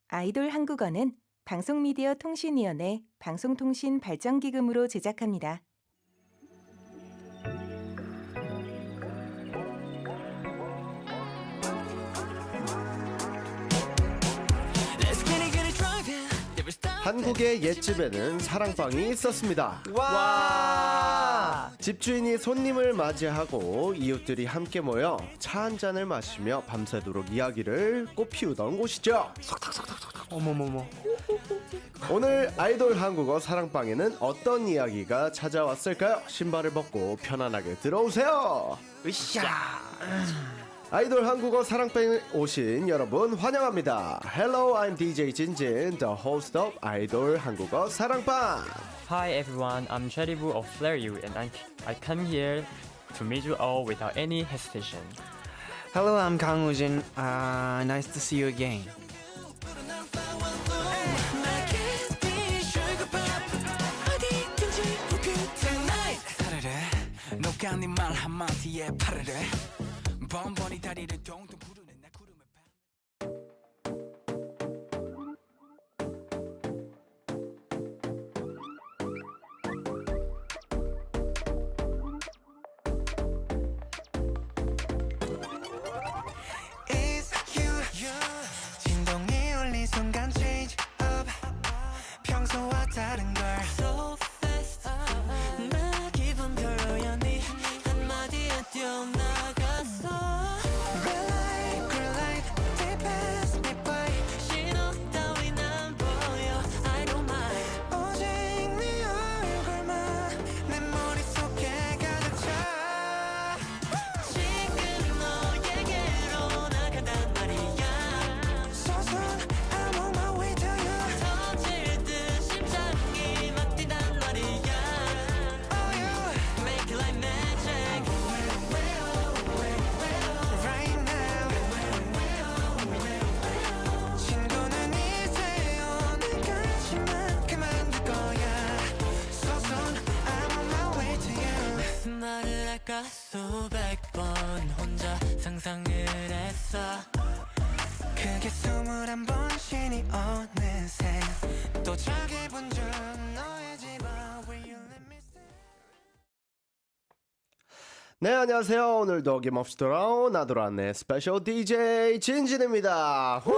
아이돌 한국어는 방송미디어통신위원회 방송통신발전기금으로 제작합니다. 한국의 옛집에는 사랑방이 있었습니다. 와! 집주인이 손님을 맞이하고 이웃들이 함께 모여 차 한 잔을 마시며 밤새도록 이야기를 꽃피우던 곳이죠. 어머머머. 오늘 아이돌 한국어 사랑방에는 어떤 이야기가 찾아왔을까요? 신발을 벗고 편안하게 들어오세요. 으쌰! 아이돌 한국어 사랑방에 오신 여러분 환영합니다. Hello, I'm DJ 진진, the host of 아이돌 한국어 사랑방. Hi everyone, I'm Cheribu of Flare You and I come here to meet you all without any hesitation. Hello, I'm Kang Woo-jin. Nice to see you again. 녹아네 말 한마디에 파르르 번번이 다리를 동동 구르는 나 구름을 It's you 진동이 울린 순간 change up 평소와 다른 걸 So fast 나 기분 별로야 네 한마디에 뛰어나갔어 Red light, green light They pass me by 신호 따윈 안 보여 I don't mind 오직 네 얼굴만 내 머릿속에 가득 차 지금 너에게로 나간단 말이야 서선 I'm on my way to you 터질 듯 심장이 막 뛴단 말이야 Oh you make it like magic Right now 친구는 이제 오늘까지만 그만둘 거야 서선 I'm on my way to you 무슨 말을 할까 수백 번 혼자 상상을 했어 그게 21번 신이 어느새 또 저기 본줄 너의 집 Will you let me stay 네, 안녕하세요. 오늘도 어김없이 돌아온 아도란의 스페셜 DJ 진진입니다. 후!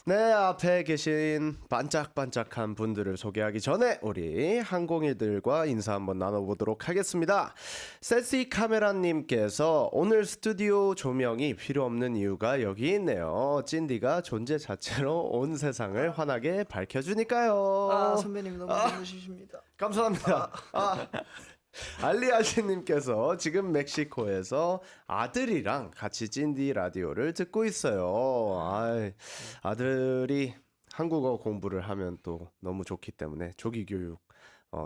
네, 앞에 계신 반짝반짝한 분들을 소개하기 전에 우리 항공이들과 인사 한번 나눠보도록 하겠습니다. 세시 카메라님께서 오늘 스튜디오 조명이 필요 없는 이유가 여기 있네요. 찐디가 존재 자체로 온 세상을 환하게 밝혀주니까요. 선배님 너무 좋으십니다. 감사합니다. 알리아시님께서 지금 멕시코에서 아들이랑 같이 찐디 라디오를 듣고 있어요. 아들이 한국어 공부를 하면 또 너무 좋기 때문에 조기교육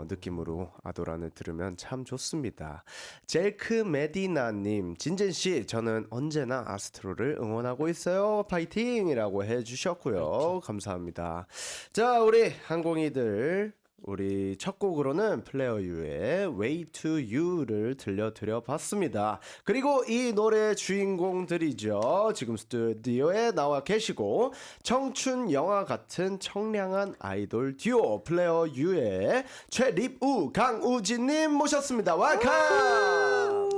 느낌으로 아도란을 들으면 참 좋습니다. 젤크 메디나님, 진진씨, 저는 언제나 아스트로를 응원하고 있어요. 파이팅이라고 해주셨고요. 감사합니다. 자, 우리 항공이들. 우리 첫 곡으로는 플레어 유의 Way to You를 들려드려 봤습니다. 그리고 이 노래의 주인공들이죠. 지금 스튜디오에 나와 계시고 청춘 영화 같은 청량한 아이돌 듀오 플레어 유의 최립우, 강우진님 모셨습니다. 웰컴!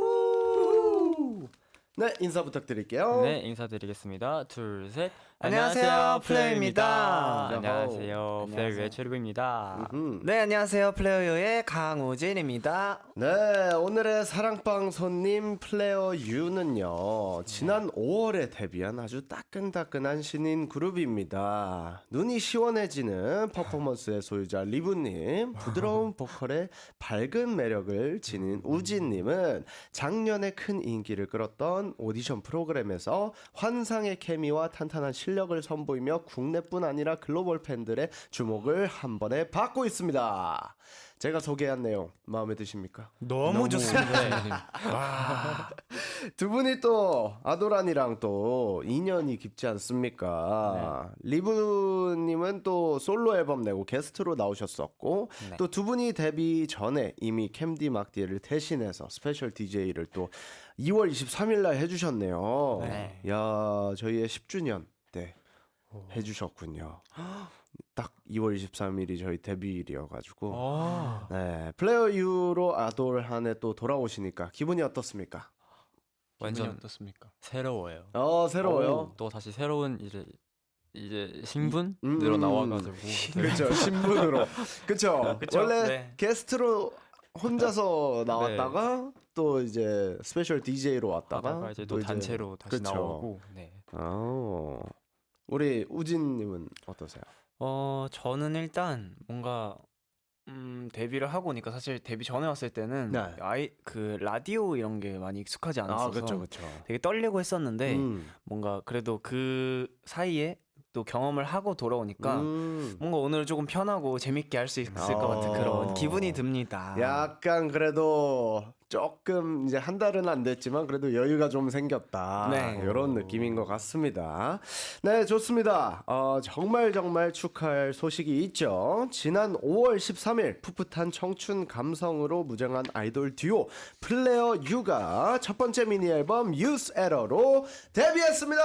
네, 인사 부탁드릴게요. 네, 인사드리겠습니다. 둘, 셋. 안녕하세요, 플레이입니다. 안녕하세요, 플레이의 최르부입니다. 네, 안녕하세요. 플레이어의 강우진입니다. 네, 오늘의 사랑방 손님 플레어 유는요, 지난 5월에 데뷔한 아주 따끈따끈한 신인 그룹입니다. 눈이 시원해지는 퍼포먼스의 소유자 리브님, 부드러운 보컬에 밝은 매력을 지닌 우진님은 작년에 큰 인기를 끌었던 오디션 프로그램에서 환상의 케미와 탄탄한 실력을 선보이며 국내뿐 아니라 글로벌 팬들의 주목을 한 번에 받고 있습니다. 제가 소개한 내용 마음에 드십니까? 너무 좋습니다. 두 분이 또 아도란이랑 또 인연이 깊지 않습니까? 리브님은 또 솔로 앨범 내고 게스트로 나오셨었고 또 두 분이 데뷔 전에 이미 캠디 막디를 대신해서 스페셜 DJ를 또 2월 23일 날 해주셨네요. 네. 야, 저희의 10주년 때 해주셨군요. 딱 2월 23일이 저희 데뷔일이어가지고 아. 네, 플레이어 U로 아돌 한해 또 돌아오시니까 기분이 어떻습니까? 기분이 완전 어떻습니까? 새로워요. 새로워요. 또 다시 새로운 이제 신분 음, 으로 음. 나와가지고 그렇죠, 신분으로. 그렇죠. 그쵸? 원래 네. 게스트로 혼자서 나왔다가 또 이제 스페셜 DJ로 왔다가 하다가 이제 또 이제- 단체로 다시 그쵸. 나오고. 네. 우리 우진님은 어떠세요? 저는 일단 뭔가 데뷔를 하고 오니까 사실 데뷔 전에 왔을 때는 네. 그 라디오 이런 게 많이 익숙하지 않았어서 그렇죠, 그렇죠. 되게 떨리고 했었는데 뭔가 그래도 그 사이에 또 경험을 하고 돌아오니까 뭔가 오늘 조금 편하고 재밌게 할 수 있을 것 같은 그런 기분이 듭니다. 약간 그래도 조금 이제 한 달은 안 됐지만 그래도 여유가 좀 생겼다. 네. 이런 느낌인 것 같습니다. 네, 좋습니다. 정말 축하할 소식이 있죠. 지난 5월 13일 풋풋한 청춘 감성으로 무장한 아이돌 듀오 플레어 U가 첫 번째 미니 앨범 Use Error로 데뷔했습니다.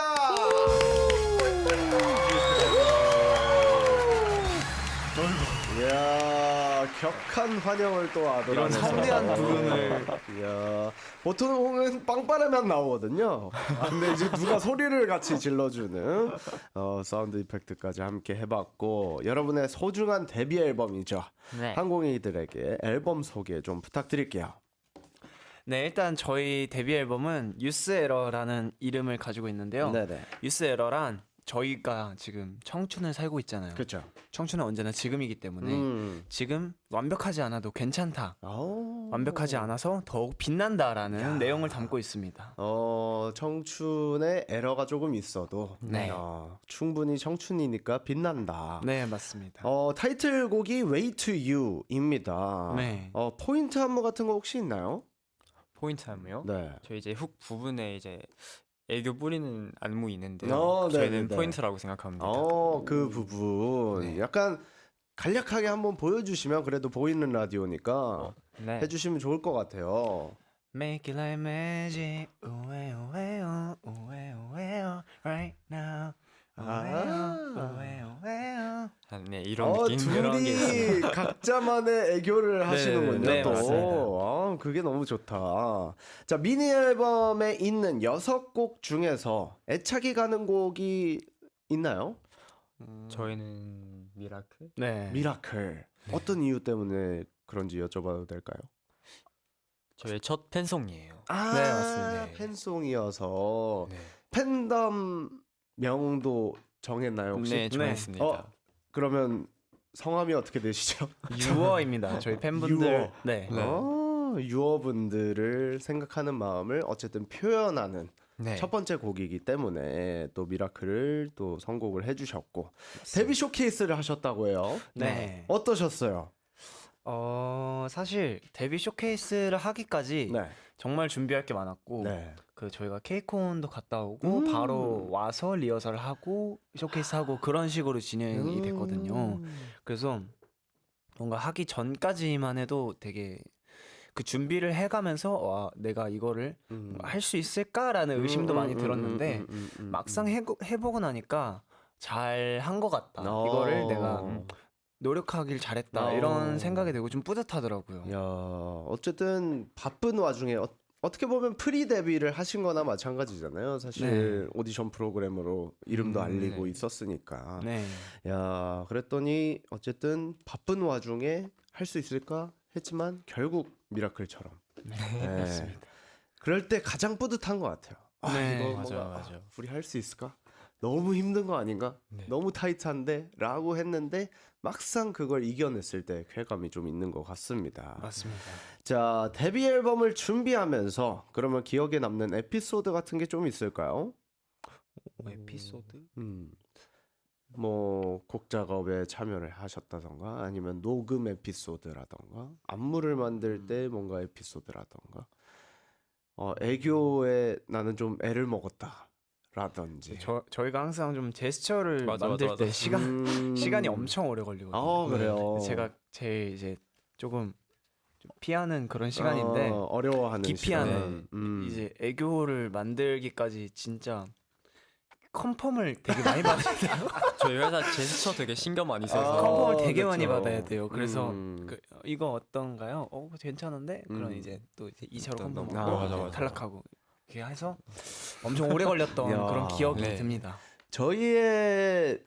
이야, 격한 환영을 또 아돌 이런 안에서. 성대한 부름을. 이야, 보통은 빵빠레만 나오거든요. 근데 이제 누가 소리를 같이 질러주는 사운드 이펙트까지 함께 해봤고, 여러분의 소중한 데뷔 앨범이죠. 네. 항공이들에게 앨범 소개 좀 부탁드릴게요. 네, 일단 저희 데뷔 앨범은 유스 에러라는 이름을 가지고 있는데요. 네네. 유스 에러란 저희가 지금 청춘을 살고 있잖아요. 그렇죠. 청춘은 언제나 지금이기 때문에 지금 완벽하지 않아도 괜찮다. 완벽하지 않아서 더욱 빛난다라는 내용을 담고 있습니다. 청춘에 에러가 조금 있어도 네. 충분히 청춘이니까 빛난다. 네, 맞습니다. 타이틀곡이 Way to You입니다. 네. 포인트 안무 같은 거 혹시 있나요? 포인트 안무요? 네. 저 이제 훅 부분에 이제 애교 뿌리는 안무 있는데요. 네, 저희는 네. 포인트라고 생각합니다. 그 부분 네. 약간 간략하게 한번 보여주시면 그래도 보이는 라디오니까 네. 해주시면 좋을 것 같아요. Make it like magic, 우에 우에요, 우에 우에요, right now, 우에 우에요. 네, 이런 느낌 이런 게 있어요. 둘이 각자만의 애교를 하시는군요. 네, 또 맞습니다. 그게 너무 좋다. 자, 미니 앨범에 있는 6곡 중에서 애착이 가는 곡이 있나요? 저희는 미라클? 네. 미라클. 어떤 이유 때문에 그런지 여쭤봐도 될까요? 저의 첫 팬송이에요. 네, 맞습니다. 팬송이어서 네. 팬덤 명도 정했나요 혹시? 네, 정했습니다. 그러면 성함이 어떻게 되시죠? 유어입니다. 저희 팬분들. 유어. 네. 네. 유어분들을 생각하는 마음을 어쨌든 표현하는 네. 첫 번째 곡이기 때문에 또 미라클을 또 선곡을 해주셨고 데뷔 쇼케이스를 하셨다고 해요. 네. 어떠셨어요? 사실 데뷔 쇼케이스를 하기까지 네. 정말 준비할 게 많았고 네. 그 저희가 케이콘도 갔다 오고 바로 와서 리허설 하고 쇼케이스 하고 그런 식으로 진행이 됐거든요. 그래서 뭔가 하기 전까지만 해도 되게 그 준비를 해가면서 와 내가 이거를 할 수 있을까라는 의심도 많이 들었는데 막상 해보고 나니까 잘 한 것 같다. 이거를 내가 노력하길 잘했다 이런 생각이 들고 좀 뿌듯하더라고요. 야, 어쨌든 바쁜 와중에 어떻게 보면 프리 데뷔를 하신 거나 마찬가지잖아요. 사실 오디션 프로그램으로 이름도 알리고 네. 있었으니까. 네. 야, 그랬더니 어쨌든 바쁜 와중에 할 수 있을까 했지만 결국 미라클처럼. 네. 맞습니다. 그럴 때 가장 뿌듯한 것 같아요. 네, 이거 맞아요, 뭔가, 맞아요. 우리 할 수 있을까? 너무 힘든 거 아닌가? 네. 너무 타이트한데? 라고 했는데 막상 그걸 이겨냈을 때 쾌감이 좀 있는 것 같습니다. 맞습니다. 자, 데뷔 앨범을 준비하면서 그러면 기억에 남는 에피소드 같은 게 좀 있을까요? 에피소드? 뭐 곡 작업에 참여를 하셨다던가 아니면 녹음 에피소드라던가 안무를 만들 때 뭔가 에피소드라던가 애교에 나는 좀 애를 먹었다라든지. 저희가 항상 좀 제스처를 맞아, 만들 맞아, 때 음. 시간이 엄청 오래 걸리거든요. 그래요. 제가 제일 이제 조금 좀 피하는 그런 시간인데 어려워하는 기피하는 시간. 이제 애교를 만들기까지 진짜 컨펌을 되게 많이 받아야 돼요. 저희 회사 제스처 되게 신경 많이 써서 컨펌을 되게 그쵸. 많이 받아야 돼요. 그래서 음. 이거 어떤가요? 괜찮은데? 그럼 이제 또 이제 2차로 일단 컨펌하고 넘어가고. 맞아, 맞아. 탈락하고 이렇게 해서 엄청 오래 걸렸던 야. 그런 기억이 네. 듭니다. 저희의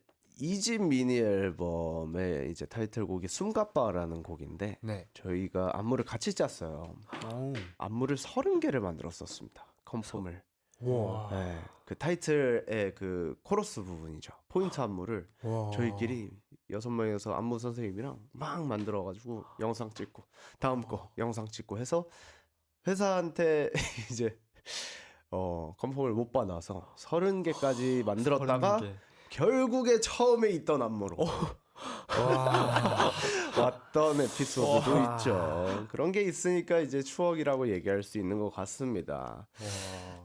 2집 미니 앨범의 이제 타이틀곡이 숨가빠라는 곡인데 네. 저희가 안무를 같이 짰어요. 안무를 30개를 만들었었습니다. 컨펌을. 와. 네, 그 타이틀의 그 코러스 부분이죠. 포인트 안무를 저희끼리 6명이서 안무 선생님이랑 막 만들어가지고 영상 찍고 다음 거 영상 찍고 해서 회사한테 이제 컨펌을 못 받아서 30개까지 만들었다가 30개. 결국에 처음에 있던 안무로 왔던 에피소드도 와. 있죠. 그런 게 있으니까 이제 추억이라고 얘기할 수 있는 것 같습니다.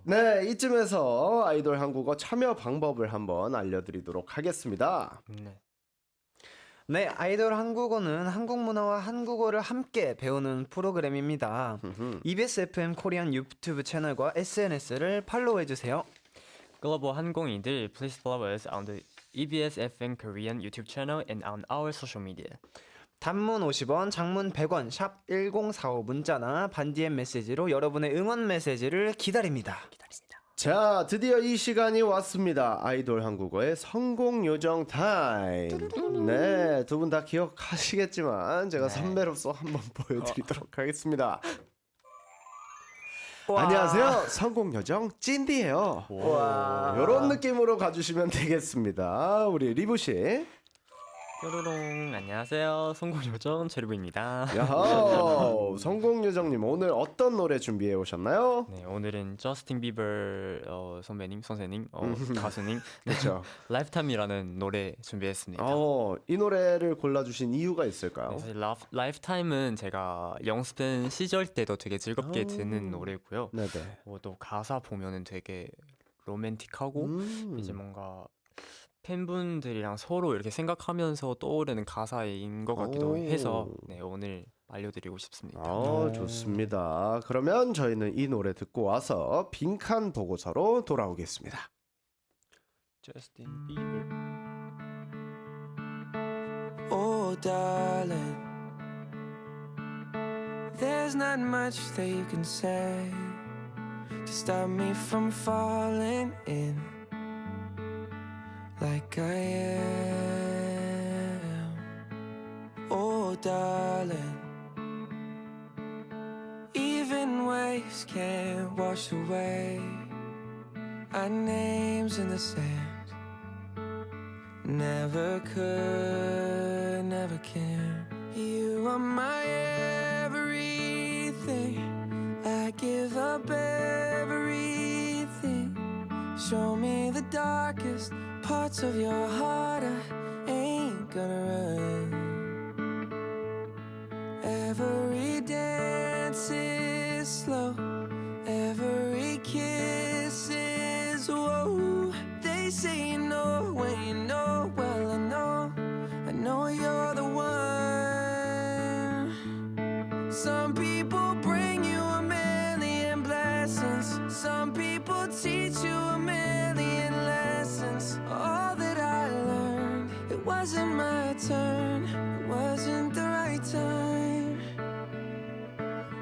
네, 이쯤에서 아이돌 한국어 참여 방법을 한번 알려드리도록 하겠습니다. 네. 네, 아이돌 한국어는 한국 문화와 한국어를 함께 배우는 프로그램입니다. EBS FM 코리안 유튜브 채널과 SNS를 팔로우해 주세요. 글로벌 한국인들, please follow us on the EBS FM Korean YouTube channel and on our social media. 단문 50원, 장문 100원, 샵 1045 문자나 반디엠 메시지로 여러분의 응원 메시지를 기다립니다. 자, 드디어 이 시간이 왔습니다. 아이돌 한국어의 성공 요정 타임. 네, 두 분 다 기억하시겠지만 제가 선배로서 한번 보여드리도록 하겠습니다. 안녕하세요, 성공 요정 찐디예요. 와. 이런 느낌으로 가주시면 되겠습니다. 우리 리부 씨. 뾰로롱 안녕하세요. 성공 요정 제리부입니다. 야호, 성공 요정님 오늘 어떤 노래 준비해 오셨나요? 네, 오늘은 저스틴 비버 선배님, 선생님, 가수님 그렇죠. 라이프타임이라는 노래 준비했습니다. 이 노래를 골라주신 이유가 있을까요? 네, 사실 라이프타임은 제가 영습생 시절 때도 되게 즐겁게 듣는 노래고요. 네네. 또 가사 보면은 되게 로맨틱하고 이제 뭔가 팬분들이랑 서로 이렇게 생각하면서 떠오르는 가사인 것 같기도 오. 해서 네, 오늘 알려드리고 싶습니다. 좋습니다. 그러면 저희는 이 노래 듣고 와서 빈칸 보고서로 돌아오겠습니다. 저스틴 비버. Oh, darling, there's not much that you can say to stop me from falling in like I am. Oh, darling, even waves can't wash away our names in the sand. Never could, never can. You are my everything. I give up everything. Show me the darkest parts of your heart. I ain't gonna run. Every dance is slow. Every kiss is whoa. They say you know when you know. Well, I know you're the one. Some people bring you a million blessings. Some people teach you a million lessons. All that I learned, it wasn't my turn. It wasn't the right time.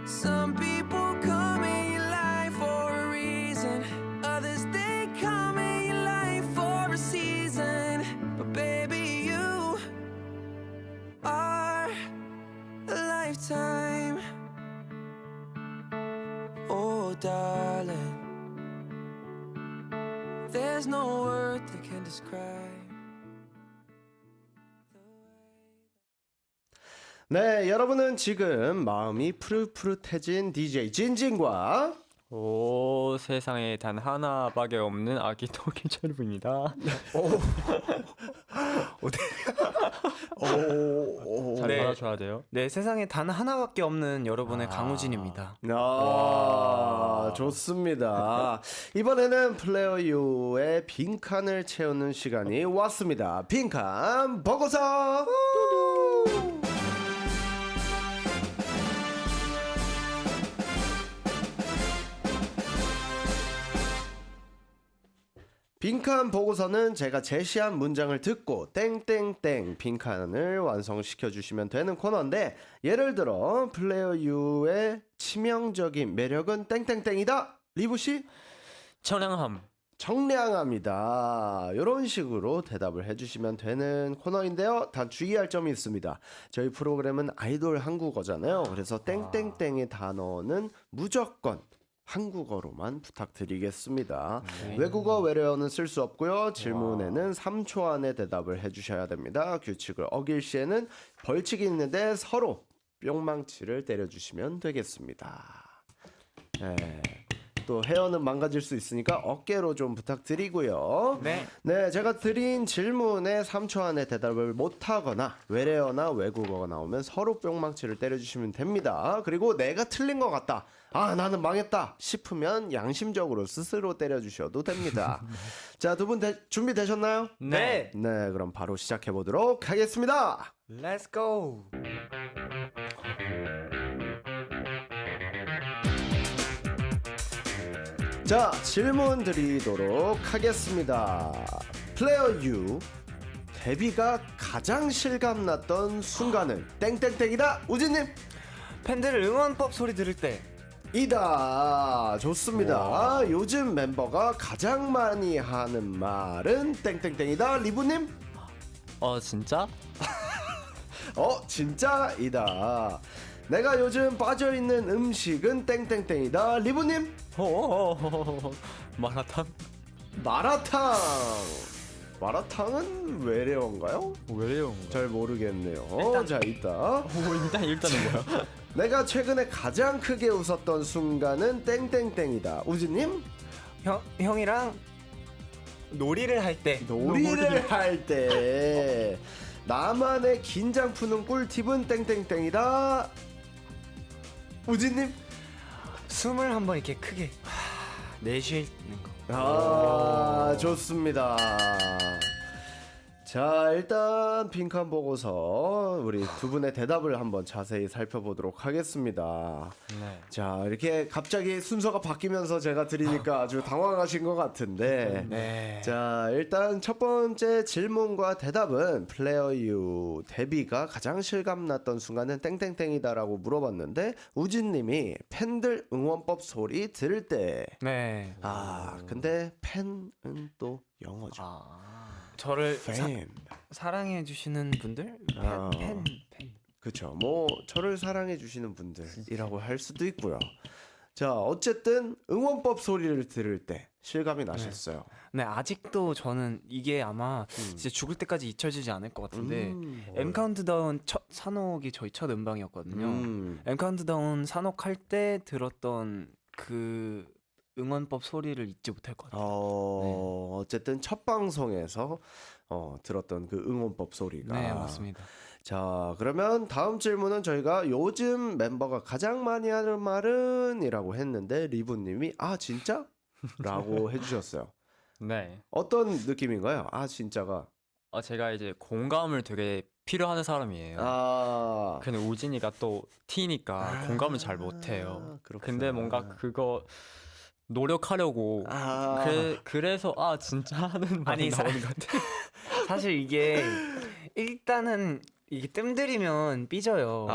Some people come in your life for a reason. Others, they come in your life for a season. But baby, you are a lifetime. Oh, darling, there's no word that can describe. 네, 여러분은 지금 마음이 푸릇푸릇해진 DJ 진진과 오, 세상에 단 하나밖에 없는 아기 토끼 제리부입니다. 잘 네. 받아줘야 돼요. 네, 세상에 단 하나밖에 없는 여러분의 강우진입니다. 좋습니다. 이번에는 플레어 U의 빈칸을 채우는 시간이 왔습니다. 빈칸 보고서. 빈칸 보고서는 제가 제시한 문장을 듣고 땡땡땡 빈칸을 완성시켜 주시면 되는 코너인데, 예를 들어 플레이어 U의 치명적인 매력은 땡땡땡이다. 리브 씨? 청량함. 청량합니다. 이런 식으로 대답을 해주시면 되는 코너인데요. 단 주의할 점이 있습니다. 저희 프로그램은 아이돌 한국어잖아요. 그래서 땡땡땡의 단어는 무조건 한국어로만 부탁드리겠습니다. 외국어 외래어는 쓸 수 없고요. 질문에는 3초 안에 대답을 해주셔야 됩니다. 규칙을 어길 시에는 벌칙이 있는데 서로 뿅망치를 때려주시면 되겠습니다. 네. 또 헤어는 망가질 수 있으니까 어깨로 좀 부탁드리고요. 네, 제가 드린 질문에 3초 안에 대답을 못하거나 외래어나 외국어가 나오면 서로 뿅망치를 때려주시면 됩니다. 그리고 내가 틀린 것 같다, 아 나는 망했다 싶으면 양심적으로 스스로 때려주셔도 됩니다. 자, 두 분 준비되셨나요? 네. 네, 그럼 바로 시작해보도록 하겠습니다. Let's go. 자, 질문 드리도록 하겠습니다. 플레이어 U, 데뷔가 가장 실감났던 순간은 땡땡땡이다. 우진님. 팬들 응원법 소리 들을 때. 이다. 좋습니다. 요즘 멤버가 가장 많이 하는 말은 땡땡땡이다. 리브님. 진짜? 진짜이다. 내가 요즘 빠져있는 음식은 땡땡땡이다. 리브님. 마라탕? 마라탕. 마라탕은 외래어인가요? 왜요? 잘 모르겠네요. 자, 이따. 일단은 뭐야? 내가 최근에 가장 크게 웃었던 순간은 땡땡땡이다. 우진님. 형이랑 놀이를 할 때. 놀이를 할 때. 나만의 긴장 푸는 꿀팁은 땡땡땡이다. 우진님. 숨을 한번 이렇게 크게 내쉬는 거. 좋습니다. 자, 일단 빈칸 보고서 우리 두 분의 대답을 한번 자세히 살펴보도록 하겠습니다. 네. 자, 이렇게 갑자기 순서가 바뀌면서 제가 드리니까 아주 당황하신 것 같은데, 네. 자, 일단 첫 번째 질문과 대답은 플레이어 U 데뷔가 가장 실감났던 순간은 땡땡땡이다라고 물어봤는데, 우진님이 팬들 응원법 소리 들을 때. 네. 근데 팬은 또 영어죠. 저를 팬. 사랑해 주시는 분들? 팬. 그쵸. 뭐 저를 사랑해 주시는 분들이라고 할 수도 있고요. 자, 어쨌든 응원법 소리를 들을 때 실감이 나셨어요. 네, 아직도 저는 이게 아마 진짜 죽을 때까지 잊혀지지 않을 것 같은데, M 카운트다운 산옥이 저희 첫 음방이었거든요. M 카운트다운 산옥할 때 들었던 그 응원법 소리를 잊지 못할 것 같아요. 어쨌든 첫 방송에서 들었던 그 응원법 소리가. 네, 맞습니다. 자, 그러면 다음 질문은 저희가 요즘 멤버가 가장 많이 하는 말은 이라고 했는데, 리브님이 진짜? 라고 해주셨어요. 네. 어떤 느낌인가요? 진짜가. 제가 이제 공감을 되게 필요하는 사람이에요. 근데 우진이가 또 T니까 공감을 잘 못해요. 그렇구나. 근데 뭔가 그거 노력하려고 그래서 진짜 하는 말이 나오는 것 같아요. 사실 이게 일단은 이게 뜸들이면 삐져요.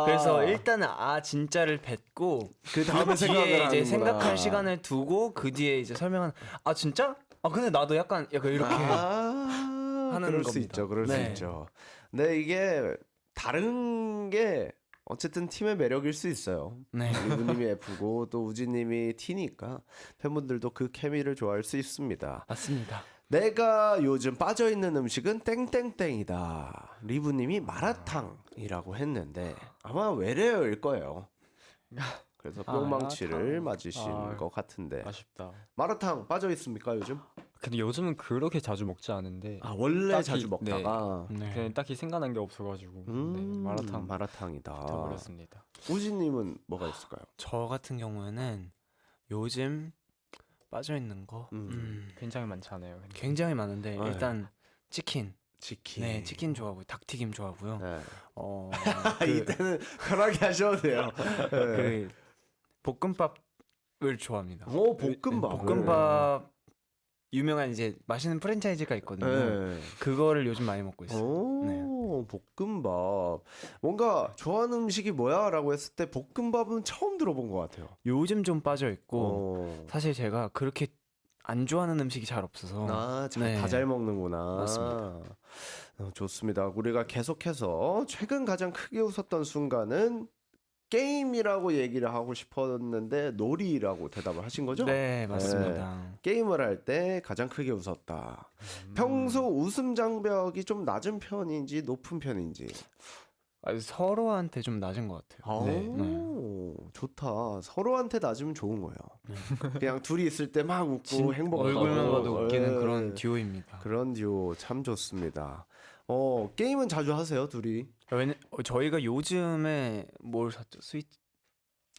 그래서 일단은 진짜를 뱉고 그 다음에 뒤에 생각을 이제 하는구나. 생각할 시간을 두고 그 뒤에 이제 설명하는. 진짜? 근데 나도 약간 이렇게 하는 그럴 수 겁니다. 있죠. 그럴 수 네. 있죠. 근데 이게 다른 게 어쨌든 팀의 매력일 수 있어요. 네. 리브님이 F고 또 우진님이 T니까 팬분들도 그 케미를 좋아할 수 있습니다. 맞습니다. 내가 요즘 빠져있는 음식은 땡땡땡이다. 리브님이 마라탕이라고 했는데 아마 외래어일 거예요. 그래서 뿅망치를 맞으신 것 같은데. 아쉽다. 마라탕 빠져있습니까 요즘? 근데 요즘은 그렇게 자주 먹지 않은데 원래 딱히, 자주 먹다가. 네. 그냥 딱히 생각난 게 없어가지고 마라탕이다. 버렸습니다. 우진님은 뭐가 있을까요? 저 같은 경우에는 요즘 빠져 있는 거 굉장히 많지 않아요. 근데. 굉장히 많은데, 네. 일단 치킨. 치킨. 네, 치킨 좋아하고요. 닭튀김 좋아하고요. 네. 그, 이때는 편하게 하셔도 돼요. 네. 그 볶음밥을 좋아합니다. 볶음밥. 볶음밥 유명한 이제 맛있는 프랜차이즈가 있거든요. 네. 그거를 요즘 많이 먹고 있어요. 오, 볶음밥. 뭔가 좋아하는 음식이 뭐야라고 했을 때 볶음밥은 처음 들어본 것 같아요. 요즘 좀 빠져 있고 사실 제가 그렇게 안 좋아하는 음식이 잘 없어서 다 네. 잘 먹는구나. 맞습니다. 좋습니다. 우리가 계속해서 최근 가장 크게 웃었던 순간은 게임이라고 얘기를 하고 싶었는데 놀이라고 대답을 하신 거죠? 네, 맞습니다. 게임을 할 때 가장 크게 웃었다. 평소 웃음 장벽이 좀 낮은 편인지 높은 편인지. 서로한테 좀 낮은 것 같아요. 오, 좋다. 서로한테 낮으면 좋은 거예요. 그냥 둘이 있을 때 막 웃고 행복하고 얼굴만 봐도 웃기는 예. 그런 듀오입니다. 그런 듀오 참 좋습니다. 게임은 자주 하세요, 둘이? 저희가 요즘에 뭘 샀죠? 스위치.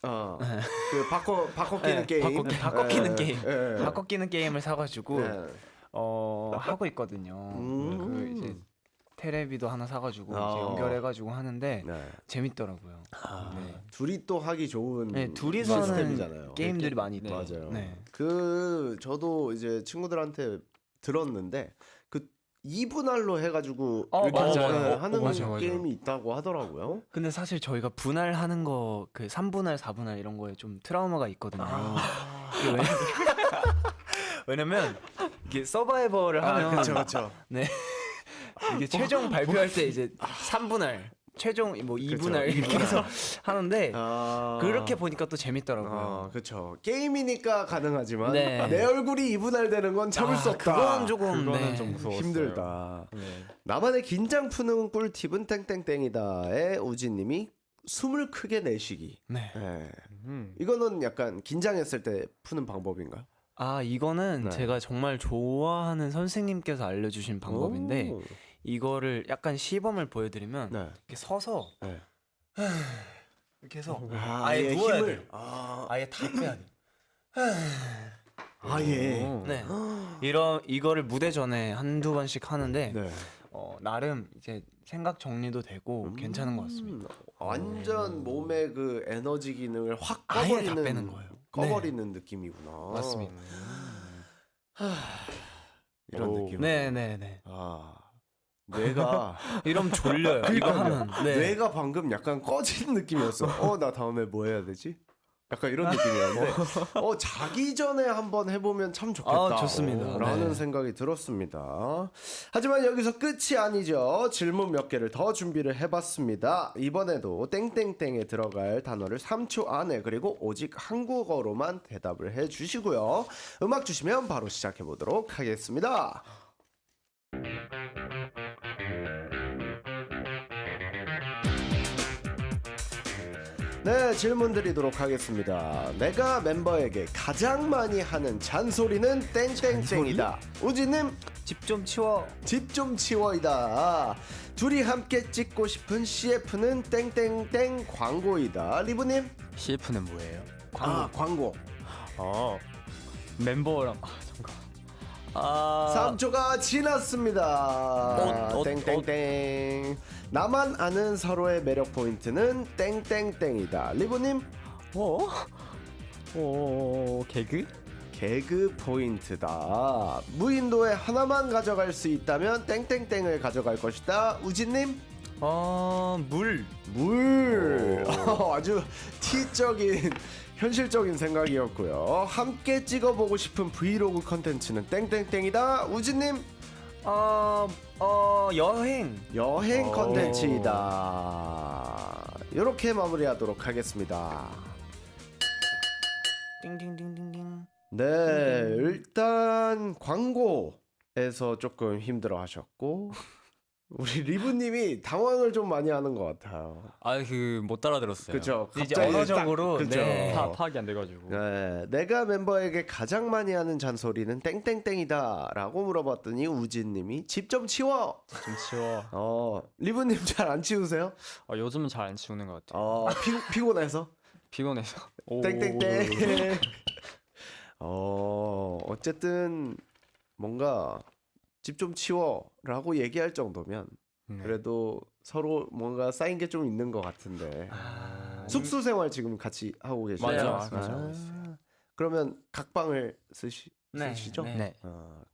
그 바꿔 끼는 네, 게임. 바꿔 끼는 예, 게임. 예. 바꿔 끼는 게임을 사가지고 네. 하고 있거든요. 그 이제 테레비도 하나 사가지고 이제 연결해가지고 하는데 네. 재밌더라고요. 네. 둘이 또 하기 좋은 네, 둘이서 하는 시스템이잖아요. 게임들이 많이 있더라고요. 맞아요. 네. 저도 이제 친구들한테 들었는데 그 2분할로 해가지고 이렇게 맞아요. 하는 맞아요. 게임이 있다고 하더라고요. 근데 사실 저희가 분할하는 거 그 3분할, 4분할 이런 거에 좀 트라우마가 있거든요. 이게 왜냐면 이게 서바이벌을 하면 그렇죠. 네. 이게 최종 발표할 때 이제 3분할, 최종 뭐 2분할 이렇게 해서 하는데 그렇게 보니까 또 재밌더라고요. 그렇죠. 게임이니까 가능하지만 네. 내 얼굴이 2분할 되는 건 참을 수 없다. 그건 조금 그거는 네. 좀 무서웠어요. 힘들다. 네. 나만의 긴장 푸는 꿀팁은 땡땡땡이다의 우진님이 숨을 크게 내쉬기. 네. 네. 음. 이거는 약간 긴장했을 때 푸는 방법인가요? 이거는 네. 제가 정말 좋아하는 선생님께서 알려주신 방법인데 오. 이거를 약간 시범을 보여드리면 네. 이렇게 서서 네. 이렇게 해서 아예 누워야 힘을 돼요. 아예 다 빼야 돼요. 아예. 오. 네. 이거를 무대 전에 한두 번씩 하는데 네. 나름 이제 생각 정리도 되고 괜찮은 것 같습니다. 완전 몸의 그 에너지 기능을 확 아예 꺼버리는 다 빼는 거예요. 꺼버리는 느낌이구나. 맞습니다. 이런 오. 느낌. 네네네. 뇌가 이러면 졸려요. 이거 하면. 네. 뇌가 방금 약간 꺼진 느낌이었어. 나 다음에 뭐 해야 되지? 약간 이런 느낌이었는데 자기 전에 한번 해보면 참 좋겠다. 좋습니다. 라는 네. 생각이 들었습니다. 하지만 여기서 끝이 아니죠. 질문 몇 개를 더 준비를 해봤습니다. 이번에도 땡땡땡에 들어갈 단어를 3초 안에 그리고 오직 한국어로만 대답을 해주시고요. 음악 주시면 바로 시작해보도록 하겠습니다. 네, 질문 드리도록 하겠습니다. 내가 멤버에게 가장 많이 하는 잔소리는 땡땡땡이다. 우진님, 집 좀 치워. 집 좀 치워이다. 둘이 함께 찍고 싶은 CF는 땡땡땡 광고이다. 리브님, CF는 뭐예요? 광고. 멤버랑 잠깐. 3초가 지났습니다. 땡땡땡. 나만 아는 서로의 매력 포인트는 땡땡땡이다. 리브님, 개그? 개그 포인트다. 무인도에 하나만 가져갈 수 있다면 땡땡땡을 가져갈 것이다. 우진님, 물. 물. 아주 T적인 현실적인 생각이었고요. 함께 찍어보고 싶은 브이로그 컨텐츠는 땡땡땡이다. 우진님, 여행 컨텐츠이다. 이렇게 마무리하도록 하겠습니다. 띵띵띵띵띵. 네, 일단 광고에서 조금 힘들어하셨고 우리 리브님이 당황을 좀 많이 하는 것 같아요. 못 따라들었어요. 그렇죠. 이제 언어적으로 그죠. 네. 파악이 안 돼가지고. 네, 내가 멤버에게 가장 많이 하는 잔소리는 땡땡땡이다라고 물어봤더니 우진님이 집 좀 치워. 좀 치워. 리브님 잘 안 치우세요? 요즘은 잘 안 치우는 것 같아요. 피곤해서? 피곤해서. 땡땡땡. 어쨌든 뭔가 집 좀 치워라고 얘기할 정도면 그래도 서로 뭔가 쌓인 게 좀 있는 것 같은데. 숙소 생활 지금 같이 하고 계시죠? 맞아요. 그러면 각방을 쓰시죠? 네. 네.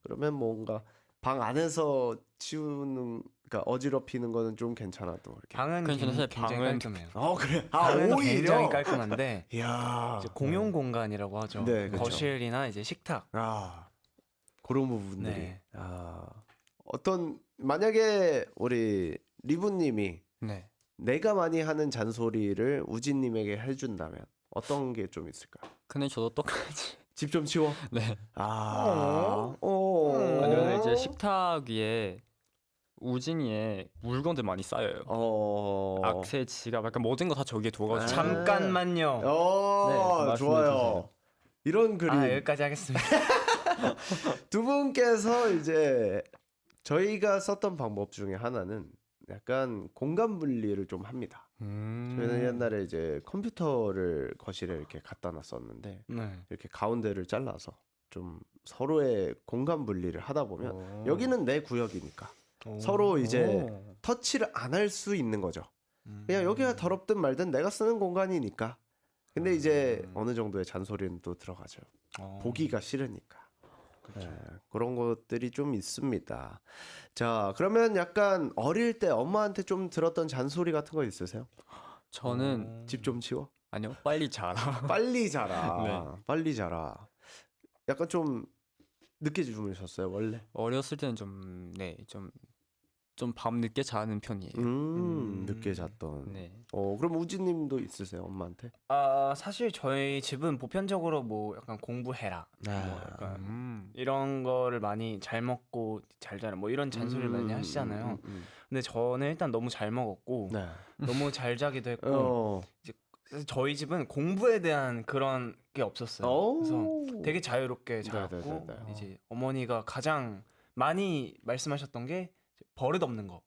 그러면 뭔가 방 안에서 치우는 그러니까 어지럽히는 거는 좀 괜찮아도 이렇게. 방은 그래서 사실 굉장히 방은 깔끔해요. 그래. 방은 오히려. 굉장히 깔끔한데 이야. 이제 공용 공간이라고 하죠. 네, 그쵸. 거실이나 이제 식탁. 그런 부분들이. 네. 어떤 만약에 우리 리브님이 네. 내가 많이 하는 잔소리를 우진님에게 해준다면 어떤 게 좀 있을까요? 근데 저도 똑같이. 집 좀 치워. 네. 아니면 아니면 이제 식탁 위에 우진이의 물건들 많이 쌓여요. 악세, 지갑, 약간 모든 거 다 저기에 두어가지고. 잠깐만요. 네, 말씀해 좋아요. 주세요. 이런 그림. 여기까지 하겠습니다. 두 분께서 이제 저희가 썼던 방법 중에 하나는 약간 공간 분리를 좀 합니다. 저희는 옛날에 이제 컴퓨터를 거실에 이렇게 갖다 놨었는데 네. 이렇게 가운데를 잘라서 좀 서로의 공간 분리를 하다 보면 여기는 내 구역이니까 서로 이제 터치를 안 할 수 있는 거죠. 그냥 여기가 더럽든 말든 내가 쓰는 공간이니까. 근데 이제 어느 정도의 잔소리는 또 들어가죠. 보기가 싫으니까. 그런 것들이 좀 있습니다. 자, 그러면 약간 어릴 때 엄마한테 좀 들었던 잔소리 같은 거 있으세요? 저는 집 좀 치워? 아니요, 빨리 자라. 빨리 자라. 네. 빨리 자라. 약간 좀 늦게 주무셨어요, 원래? 어렸을 때는 좀 밤 늦게 자는 편이에요. 늦게 잤던. 네. 그럼 우진님도 있으세요, 엄마한테? 사실 저희 집은 보편적으로 뭐 약간 공부해라. 뭐 약간 이런 거를 많이 잘 먹고 잘 자라 뭐 이런 잔소리를 많이 하시잖아요. 근데 저는 일단 너무 잘 먹었고 네. 너무 잘 자기도 했고 그래서 저희 집은 공부에 대한 그런 게 없었어요. 그래서 되게 자유롭게 자랐고 네네네네. 이제 어머니가 가장 많이 말씀하셨던 게 버릇 없는 거.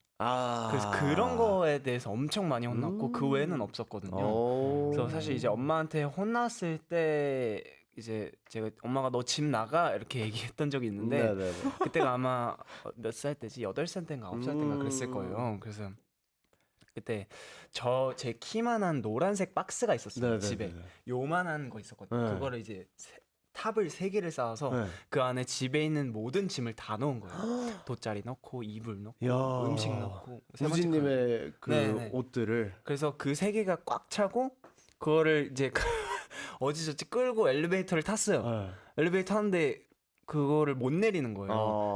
그래서 그런 거에 대해서 엄청 많이 혼났고 그 외에는 없었거든요. 그래서 사실 이제 엄마한테 혼났을 때 이제 제가 엄마가 너 집 나가 이렇게 얘기했던 적이 있는데 네네네. 그때가 아마 몇 살 때지? 8살 때인가 9살 때인가 그랬을 거예요. 그래서 그때 제 키만한 노란색 박스가 있었어요. 네네네. 집에 요만한 거 있었거든요. 네. 그거를 이제 탑을 3개를 쌓아서 네. 그 안에 집에 있는 모든 짐을 다 넣은 거예요. 돗자리 넣고 이불 넣고 야. 음식 넣고 세 번째 거. 우진님의 그 네네. 옷들을. 그래서 그 3개가 꽉 차고 그거를 이제 어디저디 끌고 엘리베이터를 탔어요. 엘리베이터 타는데 그거를 못 내리는 거예요.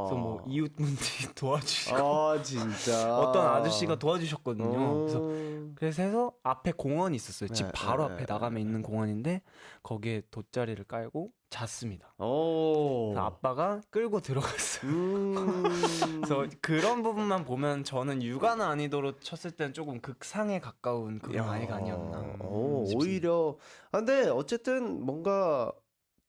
그래서 뭐 이웃분들이 도와주시고 진짜. 어떤 아저씨가 도와주셨거든요. 그래서 그래서 해서 앞에 공원이 있었어요. 집 네, 바로 네, 앞에 네, 나가면 있는 공원인데 거기에 돗자리를 깔고 잤습니다. 오. 그래서 아빠가 끌고 들어갔어요. 그래서 그런 부분만 보면 저는 육아는 아니도록 쳤을 때는 조금 극상에 가까운 그런 아이가 아니었나 싶습니다. 오히려. 근데 어쨌든 뭔가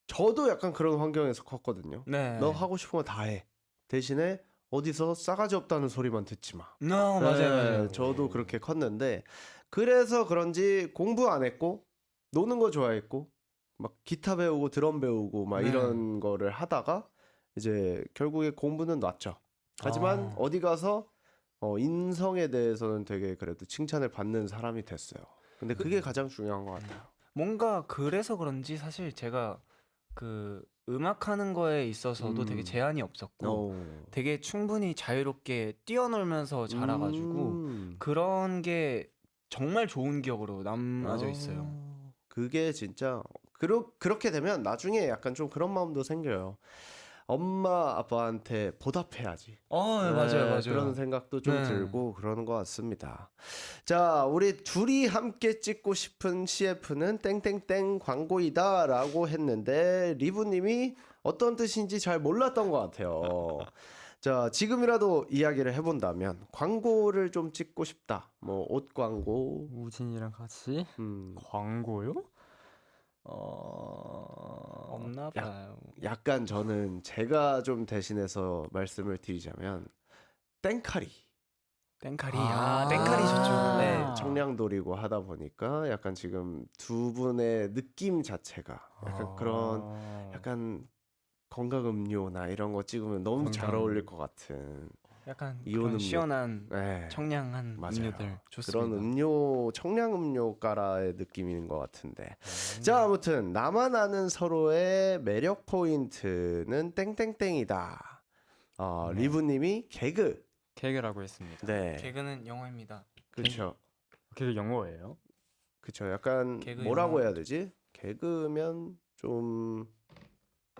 저도 약간 그런 환경에서 컸거든요. 네. 너 하고 싶은 거 다 해. 대신에 어디서 싸가지 없다는 소리만 듣지 마. 맞아요. 저도 그렇게 컸는데 그래서 그런지 공부 안 했고 노는 거 좋아했고 막 기타 배우고 드럼 배우고 막 네. 이런 거를 하다가 이제 결국에 공부는 놨죠. 하지만 어디 가서 인성에 대해서는 되게 그래도 칭찬을 받는 사람이 됐어요. 근데 그게 가장 중요한 것 같아요. 뭔가 그래서 그런지 사실 제가 그 음악하는 거에 있어서도 되게 제한이 없었고 되게 충분히 자유롭게 뛰어놀면서 자라가지고 그런 게 정말 좋은 기억으로 남아져 있어요. 그게 진짜 그렇게 되면 나중에 약간 좀 그런 마음도 생겨요. 엄마 아빠한테 보답해야지. 맞아요. 그런 생각도 좀 네. 들고 그러는 것 같습니다. 자, 우리 둘이 함께 찍고 싶은 CF는 땡땡땡 광고이다라고 했는데 리브님이 어떤 뜻인지 잘 몰랐던 것 같아요. 자, 지금이라도 이야기를 해본다면 광고를 좀 찍고 싶다. 뭐 옷 광고. 우진이랑 같이 광고요? 없나 봐요. 약간 저는 제가 좀 대신해서 말씀을 드리자면 땡카리. 땡카리. 아, 땡카리 좋죠. 네, 청량돌이고 하다 보니까 약간 지금 두 분의 느낌 자체가 약간 그런 약간 건강 음료나 이런 거 찍으면 너무 잘 건강. 어울릴 것 같은. 약간 이온 그런 음료. 시원한 네. 청량한 맞아요. 음료들 좋습니다. 그런 음료 청량 음료 가라의 느낌인 것 같은데. 자, 아무튼 나만 아는 서로의 매력 포인트는 땡땡땡이다. 리브님이 개그. 개그라고 했습니다. 네, 개그는 영어입니다. 그렇죠. 개그 영어예요? 그렇죠. 약간 개그 뭐라고 영어. 해야 되지? 개그면 좀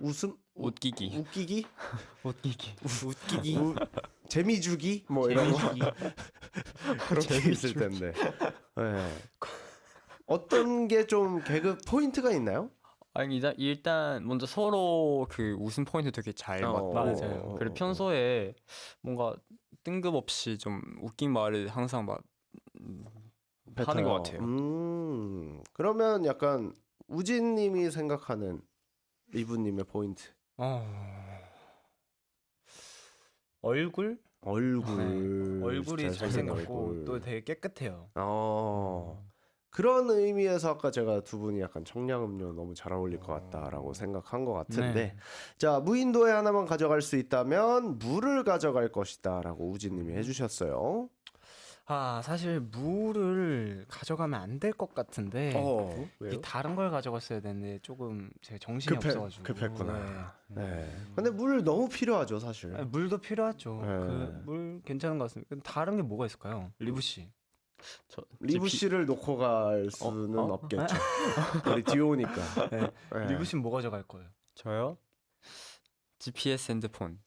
웃음, 웃기기. 웃기기, 웃기기. 웃기기. 재미주기, 뭐 이런 거 그렇게 있을 텐데. 네. 어떤 게 좀 개그 포인트가 있나요? 아니 일단 먼저 서로 그 웃음 포인트 되게 잘 맞고 맞아요. 그리고 평소에 뭔가 뜬금없이 좀 웃긴 말을 항상 막 하는 것 같아요. 그러면 약간 우진님이 생각하는 리브님의 포인트. 얼굴? 얼굴. 얼굴이 잘생긴 잘생겼고 얼굴. 또 되게 깨끗해요. 그런 의미에서 아까 제가 두 분이 약간 청량음료 너무 잘 어울릴 것 같다라고 생각한 것 같은데, 네. 자, 무인도에 하나만 가져갈 수 있다면 물을 가져갈 것이다라고 우진님이 해주셨어요. 사실 물을 가져가면 안 될 것 같은데 왜요? 이 다른 걸 가져갔어야 되는데 조금 제가 정신이 없어가지고 급했구나. 네. 네. 근데 물 너무 필요하죠, 사실. 물도 필요하죠. 네. 물 괜찮은 것 같습니다. 근데 다른 게 뭐가 있을까요? 리브 씨. 리브 씨를 놓고 갈 수는 없겠죠. 우리 디오니까. 네. 네. 리브 씨는 뭐 가져갈 거예요? 저요? GPS 핸드폰.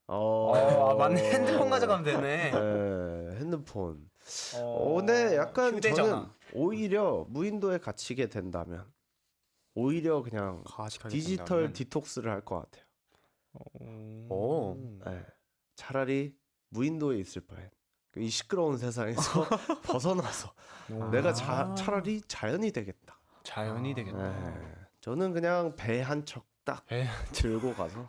맞네. 핸드폰 가져가면 되네. 네, 핸드폰. 근데 약간 휴대전화. 저는 오히려 무인도에 갇히게 된다면 오히려 그냥 가식하게 디지털 된다면. 디톡스를 할 것 같아요. 오. 네. 차라리 무인도에 있을 바엔 이 시끄러운 세상에서 벗어나서 내가 차라리 자연이 되겠다. 자연이 되겠다. 네. 저는 그냥 배 한 척 딱 배 들고 가서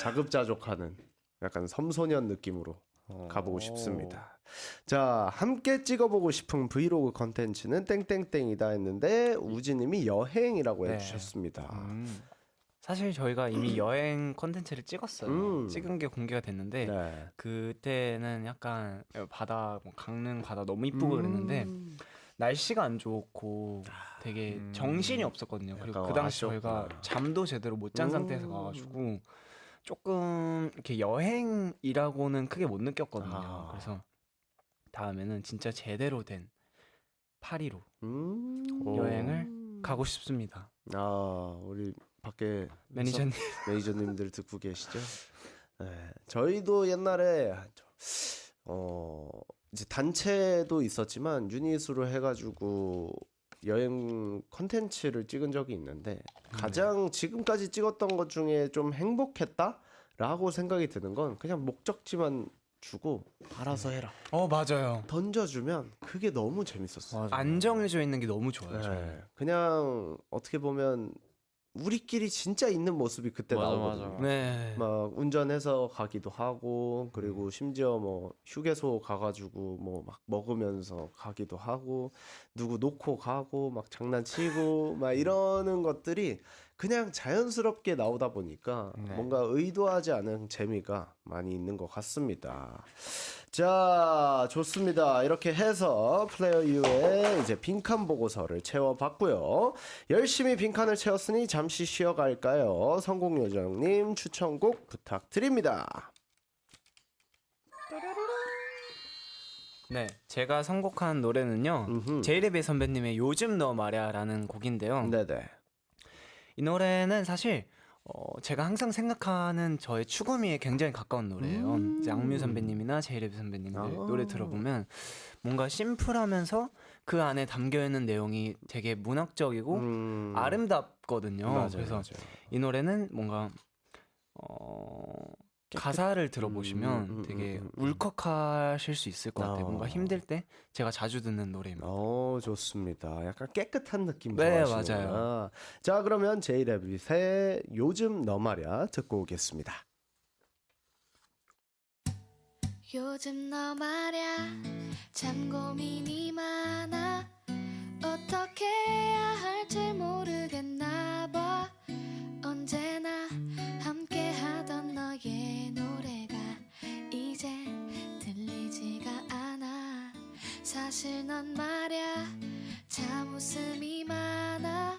자급자족하는 약간 섬소년 느낌으로 가보고 싶습니다. 자, 함께 찍어보고 싶은 브이로그 컨텐츠는 땡땡땡이다 했는데 우진님이 여행이라고 네. 해주셨습니다. 사실 저희가 이미 여행 컨텐츠를 찍었어요. 찍은 게 공개가 됐는데 네. 그때는 약간 바다, 강릉 바다 너무 이쁘고 그랬는데 날씨가 안 좋고 되게 정신이 없었거든요. 그리고 약간 그 당시 저희가 아쉬웠구나. 잠도 제대로 못 잔 상태에서 가가지고 조금 이렇게 여행이라고는 크게 못 느꼈거든요. 그래서 다음에는 진짜 제대로 된 파리로 여행을 가고 싶습니다. 우리 밖에 매니저님. 매니저님들 듣고 계시죠? 네. 저희도 옛날에 이제 단체도 있었지만 유닛으로 해가지고 여행 컨텐츠를 찍은 적이 있는데 가장 지금까지 찍었던 것 중에 좀 행복했다라고 생각이 드는 건 그냥 목적지만 주고 알아서 해라. 맞아요. 던져주면 그게 너무 재밌었어요. 안 정해져 있는 게 너무 좋아요. 저는. 네. 그냥 어떻게 보면 우리끼리 진짜 있는 모습이 그때 맞아, 나오거든요. 맞아. 네. 막 운전해서 가기도 하고 그리고 심지어 뭐 휴게소 가가지고 뭐 막 먹으면서 가기도 하고 누구 놓고 가고 막 장난치고 막 이러는 것들이 그냥 자연스럽게 나오다 보니까 네. 뭔가 의도하지 않은 재미가 많이 있는 것 같습니다. 자, 좋습니다. 이렇게 해서 플레이어 U의 이제 빈칸 보고서를 채워봤고요. 열심히 빈칸을 채웠으니 잠시 쉬어갈까요? 성공요정님 추천곡 부탁드립니다. 네, 제가 선곡한 노래는요. 음흠. 제이레베 선배님의 요즘 너 말야라는 곡인데요. 네네. 이 노래는 사실 제가 항상 생각하는 저의 추구미에 굉장히 가까운 노래예요. 이제 악뮤 선배님이나 제이레베 선배님들 노래 들어보면 뭔가 심플하면서 그 안에 담겨 있는 내용이 되게 문학적이고 아름답거든요. 맞아요, 그래서 맞아요. 이 노래는 뭔가 가사를 들어보시면 되게 울컥하실 수 있을 것 같아요. 뭔가 힘들 때 제가 자주 듣는 노래입니다. 좋습니다. 약간 깨끗한 느낌 네, 좋아하시는구나. 맞아요. 자, 그러면 제이레빗의 요즘 너 말야 듣고 오겠습니다. 요즘 너 말야 참 고민이 많아 어떻게 해야 할지 모르겠나 봐 언제나 함께 하던 너의 노래가 이제 사실 넌 말야 참 웃음이 많아.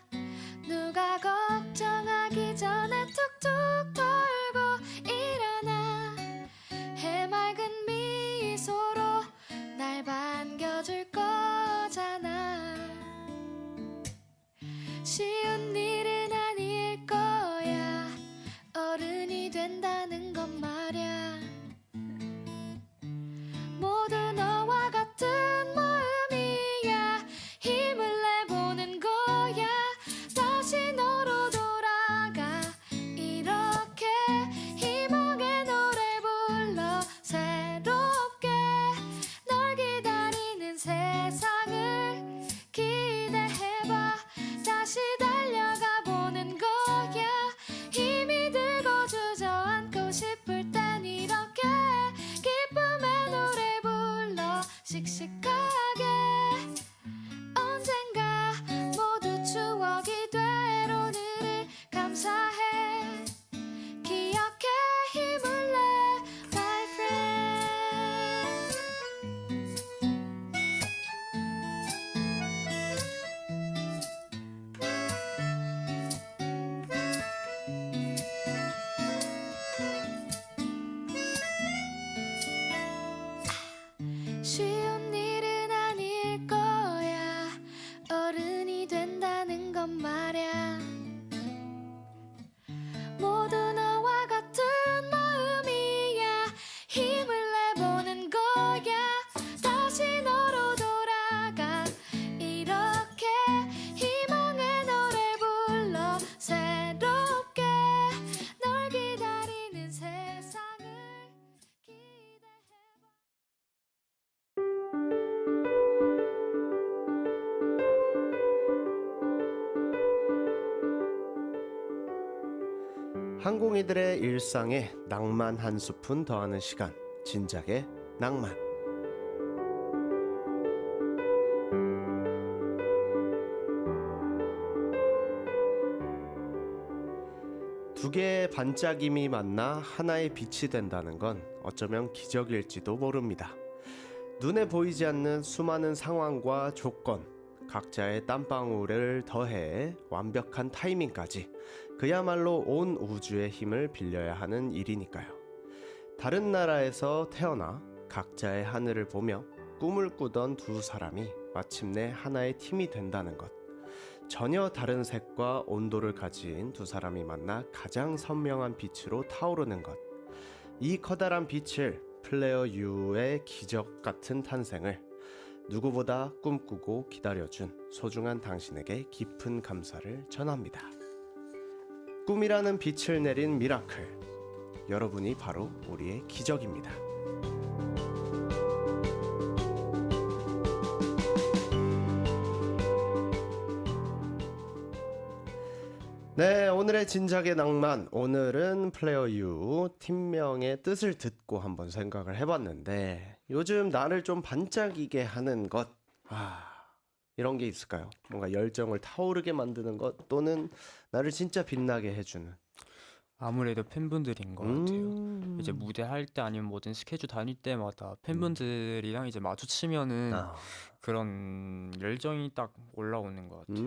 누가 걱정하기 전에 툭툭 털고 일어나. 해맑은 미소로 날 반겨줄 거잖아. 쉬운 일은 아닐 거야. 어른이 된다는 건 말야. 모두 너와 같은 마음이야. 힘을 내보는 거야. 다시 너로 돌아가. 이렇게 희망의 노래 불러 새롭게 널 기다리는 세상을 기대해봐. 다시 달려가 보는 거야. 힘이 들고 주저앉고 싶을 땐 이렇게 기쁨의 노래 불러 씩씩하게. 언젠가 모두 추억이 될 오늘을 감사해. 기억해 힘을 내 my friend. 쉬운 일은 아닐 거야. 어른이 된다는 건 말야. 모두 너와 같은 마음이야. 힘을 내보는 거야. 다시 너로 돌아가. 이렇게 희망의 노래 불러 새롭게 널 기다리는 세상을 기대해봐. 항공이들의 일상에 낭만 한 스푼 더하는 시간, 진작의 낭만. 두 개의 반짝임이 만나 하나의 빛이 된다는 건 어쩌면 기적일지도 모릅니다. 눈에 보이지 않는 수많은 상황과 조건, 각자의 땀방울을 더해 완벽한 타이밍까지 그야말로 온 우주의 힘을 빌려야 하는 일이니까요. 다른 나라에서 태어나 각자의 하늘을 보며 꿈을 꾸던 두 사람이 마침내 하나의 팀이 된다는 것. 전혀 다른 색과 온도를 가진 두 사람이 만나 가장 선명한 빛으로 타오르는 것. 이 커다란 빛을 플레어 U의 기적 같은 탄생을 누구보다 꿈꾸고 기다려준 소중한 당신에게 깊은 감사를 전합니다. 꿈이라는 빛을 내린 미라클. 여러분이 바로 우리의 기적입니다. 네, 오늘의 진작의 낭만. 오늘은 플레어 U 팀명의 뜻을 듣고 한번 생각을 해봤는데, 요즘 나를 좀 반짝이게 하는 것, 이런 게 있을까요? 뭔가 열정을 타오르게 만드는 것, 또는 나를 진짜 빛나게 해주는. 아무래도 팬분들인 것 같아요. 이제 무대 할 때 아니면 뭐든 스케줄 다닐 때마다 팬분들이랑 이제 마주치면은 그런 열정이 딱 올라오는 것 같아요.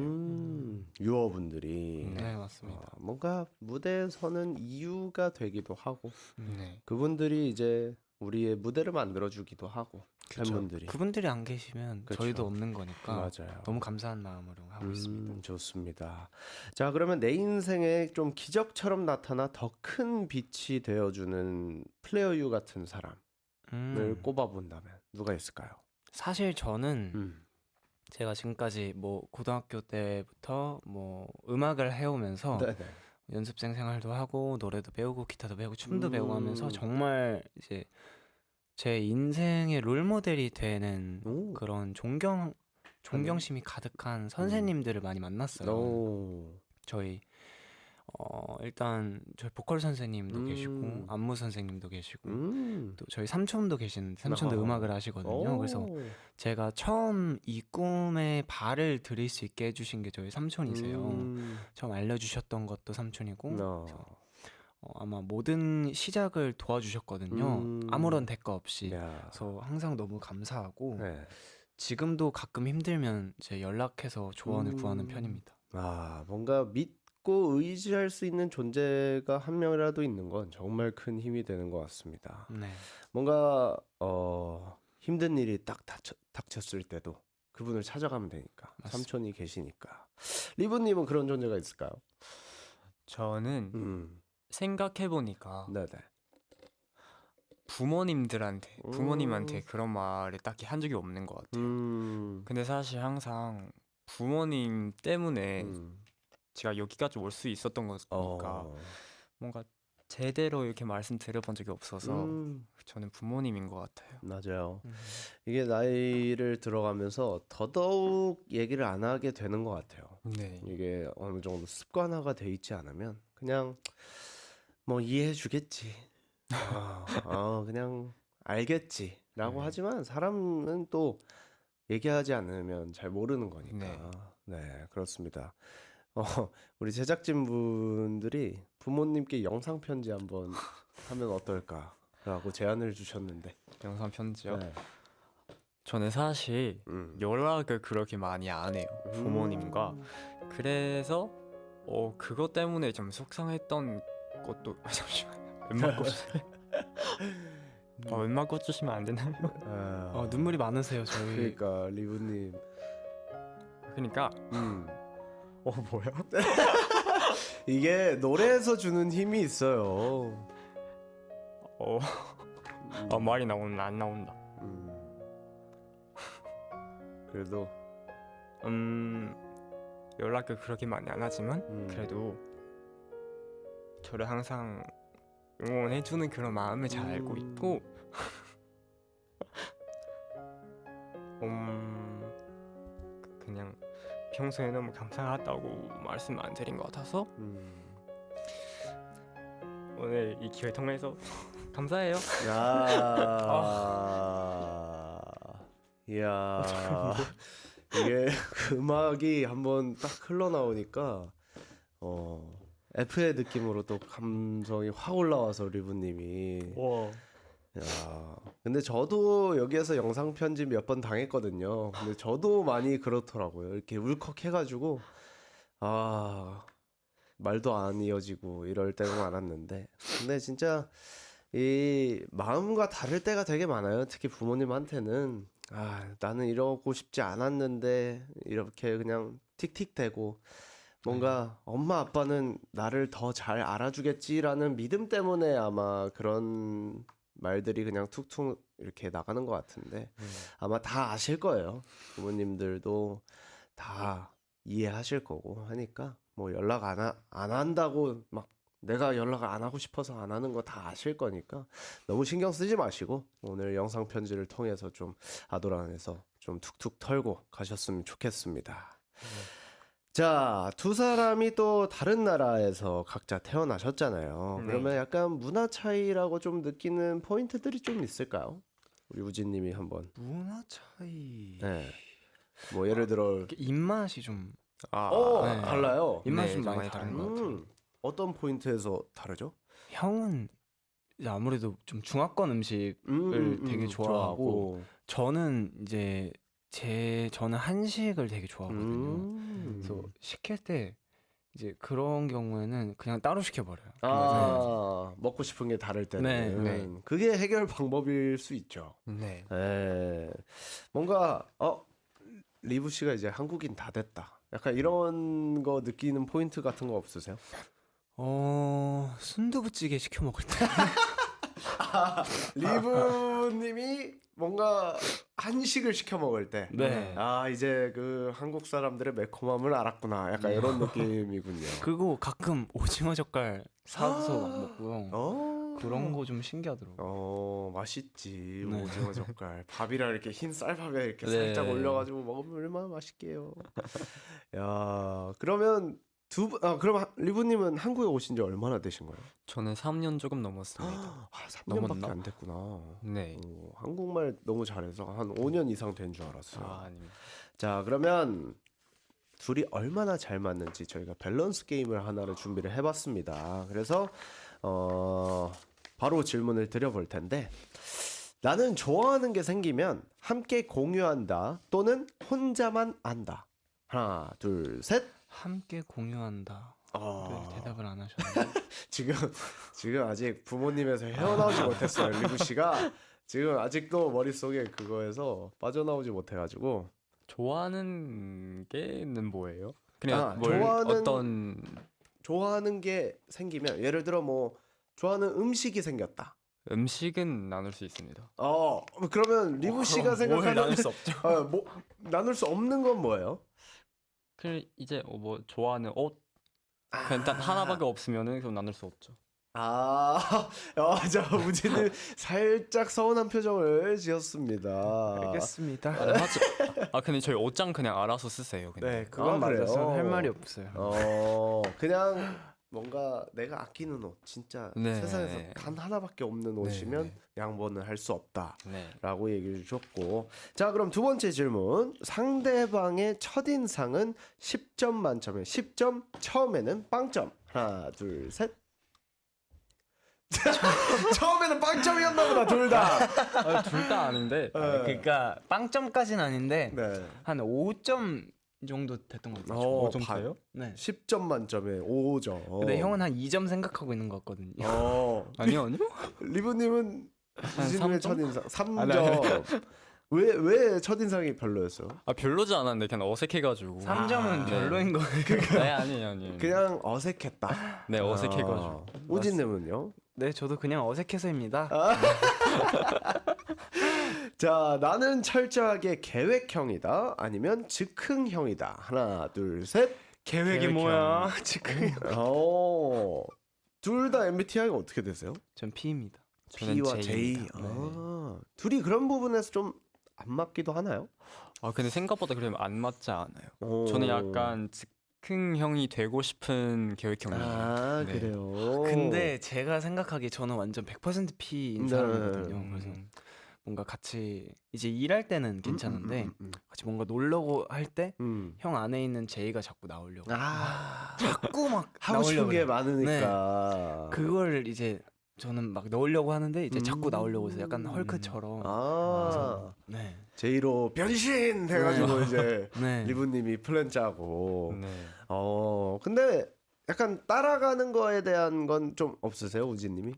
유어분들이 네, 맞습니다. 뭔가 무대에 서는 이유가 되기도 하고, 네. 그분들이 이제 우리의 무대를 만들어주기도 하고, 그쵸. 팬분들이. 그분들이 안 계시면 그쵸. 저희도 없는 거니까 맞아요. 너무 감사한 마음으로 하고 있습니다. 좋습니다. 자, 그러면 내 인생에 좀 기적처럼 나타나 더 큰 빛이 되어주는 플레어 U 같은 사람을 꼽아본다면 누가 있을까요? 사실 저는 제가 지금까지 뭐 고등학교 때부터 뭐 음악을 해오면서 네네. 연습생 생활도 하고 노래도 배우고 기타도 배우고 춤도 배우고 하면서 정말 이제 제 인생의 롤모델이 되는 오. 그런 존경심이 가득한 선생님들을 많이 만났어요. 오. 저희 일단 저희 보컬 선생님도 계시고 음. 안무 선생님도 계시고 음. 또 저희 삼촌도 계시는데 삼촌도 어. 음악을 하시거든요. 오. 그래서 제가 처음 이 꿈에 발을 들일 수 있게 해주신 게 저희 삼촌이세요. 처음 알려주셨던 것도 삼촌이고 그래서 아마 모든 시작을 도와주셨거든요. 아무런 대가 없이. 야. 그래서 항상 너무 감사하고 네. 지금도 가끔 힘들면 이제 연락해서 조언을 구하는 편입니다. 아, 뭔가 믿고 의지할 수 있는 존재가 한 명이라도 있는 건 정말 큰 힘이 되는 것 같습니다. 네. 뭔가 힘든 일이 딱 닥쳤을 때도 그분을 찾아가면 되니까. 맞습니다. 삼촌이 계시니까. 리브님은 그런 존재가 있을까요? 저는 생각해 보니까 네네. 부모님한테 그런 말을 딱히 한 적이 없는 것 같아요. 근데 사실 항상 부모님 때문에 제가 여기까지 올 수 있었던 거니까 뭔가 제대로 이렇게 말씀 드려본 적이 없어서 저는 부모님인 것 같아요. 맞아요. 이게 나이를 들어가면서 더더욱 얘기를 안 하게 되는 것 같아요. 네. 이게 어느 정도 습관화가 돼 있지 않으면 그냥 뭐 이해해 주겠지. 그냥 알겠지라고 하지만 사람은 또 얘기하지 않으면 잘 모르는 거니까. 네, 그렇습니다. 우리 제작진분들이 부모님께 영상 편지 한번 하면 어떨까라고 제안을 주셨는데. 영상 편지요. 네. 저는 사실 연락을 그렇게 많이 안 해요. 부모님과. 그래서 그것 때문에 좀 속상했던 것도 잠시만요. 웬만 거 주시면 안 되나요? 눈물이 많으세요, 저희. 그러니까 리브님. 그러니까 뭐야? 이게 노래에서 주는 힘이 있어요. 말이 나오는 안 나온다. 그래도 연락을 그렇게 많이 안 하지만 그래도 저를 항상 응원해주는 그런 마음을 잘 알고 있고 그냥 평소에 너무 감사하다고 말씀 안 드린 것 같아서 오늘 이 기회 통해서 감사해요. 이야, 이게 그 음악이 한번 딱 흘러나오니까 F의 느낌으로 또 감성이 확 올라와서 리브님이. 야, 근데 저도 여기에서 영상 편집 몇 번 당했거든요. 근데 저도 많이 그렇더라고요. 이렇게 울컥해가지고 말도 안 이어지고 이럴 때가 많았는데, 근데 진짜 이 마음과 다를 때가 되게 많아요. 특히 부모님한테는 나는 이러고 싶지 않았는데 이렇게 그냥 틱틱대고 뭔가 엄마 아빠는 나를 더 잘 알아주겠지라는 믿음 때문에 아마 그런 말들이 그냥 툭툭 이렇게 나가는 것 같은데 아마 다 아실 거예요. 부모님들도 다 이해하실 거고 하니까 뭐 연락 안 한다고 막 내가 연락을 안 하고 싶어서 안 하는 거 다 아실 거니까 너무 신경 쓰지 마시고 오늘 영상 편지를 통해서 좀 아도란에서 좀 툭툭 털고 가셨으면 좋겠습니다. 자, 두 사람이 또 다른 나라에서 각자 태어나셨잖아요. 그러면 약간 문화 차이라고 좀 느끼는 포인트들이 좀 있을까요? 우리 우진님이 한번. 문화 차이. 네. 뭐 예를 들어 입맛이 좀 네. 달라요. 입맛이 네, 좀 많이 많이 다른 것 같아요. 어떤 포인트에서 다르죠? 형은 이제 아무래도 좀 중화권 음식을 되게 좋아하고 저는 이제 저는 한식을 되게 좋아하거든요. 그래서 시킬 때 이제 그런 경우에는 그냥 따로 시켜버려요. 먹고 싶은 게 다를 때는 네. 그게 해결 방법일 수 있죠. 네. 뭔가 리브 씨가 이제 한국인 다 됐다. 약간 이런 거 느끼는 포인트 같은 거 없으세요? 순두부찌개 시켜 먹을 때. 리브님이 뭔가 한식을 시켜 먹을 때, 네. 이제 그 한국 사람들의 매콤함을 알았구나. 약간 이런 느낌이군요. 그리고 가끔 오징어 젓갈 사서 먹고요. 그런 거 좀 신기하더라고요. 맛있지. 네. 오징어 젓갈. 밥이랑 이렇게 흰 쌀밥에 이렇게 네. 살짝 올려가지고 먹으면 얼마나 맛있게요. 야, 그러면 그럼 리브님은 한국에 오신 지 얼마나 되신 거예요? 저는 3년 조금 넘었습니다. 3년밖에 넘었나? 안 됐구나. 네. 한국말 너무 잘해서 한 5년 이상 된 줄 알았어요. 아닙니다. 자, 그러면 둘이 얼마나 잘 맞는지 저희가 밸런스 게임을 하나를 준비를 해봤습니다. 그래서 바로 질문을 드려볼 텐데, 나는 좋아하는 게 생기면 함께 공유한다 또는 혼자만 안다. 하나, 둘, 셋. 함께 공유한다. 어. 대답을 안 하셨는데. 지금 아직 부모님에서 헤어나오지 못했어요. 리브 씨가 지금 아직도 머릿속에 그거에서 빠져나오지 못해가지고. 좋아하는 게는 뭐예요? 그냥 좋아하는 게 생기면 예를 들어 뭐 좋아하는 음식이 생겼다. 음식은 나눌 수 있습니다. 그러면 리브 씨가 생각하는 나눌 수 없죠. 뭐 나눌 수 없는 건 뭐예요? 그 이제 뭐 좋아하는 옷 그냥 딱 하나밖에 없으면은 그럼 나눌 수 없죠. 자 우진님 살짝 서운한 표정을 지었습니다. 알겠습니다. 근데 저희 옷장 그냥 알아서 쓰세요. 그냥. 네, 그건 그래요? 맞아서 할 말이 없어요. 그냥 뭔가 내가 아끼는 옷, 진짜 네. 세상에서 단 하나밖에 없는 옷이면 네. 양보는 할 수 없다라고 네. 얘기해 주셨고, 자 그럼 두 번째 질문. 상대방의 첫인상은 10점 만점에 10점, 처음에는 빵점. 하나, 둘, 셋. 처음에는 빵점이었나 보다 둘 다. 둘 다 아닌데. 그러니까 빵점까지는 아닌데 네. 한 5점 정도 됐던 것 같아요. 5점 차요? 네. 10점 만점에 5점. 근데 형은 한 2점 생각하고 있는 것 같거든요. 아니요. 리브님은 우진님의 3점? 첫인상 3점. 아니. 왜 첫인상이 별로였어요? 별로지 않았는데 그냥 어색해가지고. 3점은 네. 별로인 거예요. 네 아니에요. 그냥 어색했다. 네 어색해가지고. 우진님은요? 네, 저도 그냥 어색해서입니다. 자, 나는 철저하게 계획형이다. 아니면 즉흥형이다. 하나, 둘, 셋. 계획이 뭐야? 지금. 둘 다 MBTI가 어떻게 되세요? 전 P입니다. 저는 B와 J. J입니다. 둘이 그런 부분에서 좀 안 맞기도 하나요? 근데 생각보다 그러면 안 맞지 않아요. 오. 저는 약간 즉흥형이 되고 싶은 계획형이에요. 네. 그래요. 근데 제가 생각하기에 저는 완전 100% P인 네. 사람이거든요. 그래서 뭔가 같이 이제 일할 때는 괜찮은데 같이 뭔가 놀려고 할 때 형 안에 있는 J가 자꾸 나오려고. 자꾸 막 하고 싶은 나오려고 게 해요. 많으니까. 그걸 이제 저는 막 넣으려고 하는데 이제 자꾸 나오려고 해서 약간 헐크처럼. 네. J로 변신 해가지고 이제 네. 리브님이 플랜 짜고. 네. 근데 약간 따라가는 거에 대한 건 좀 없으세요, 우진님이?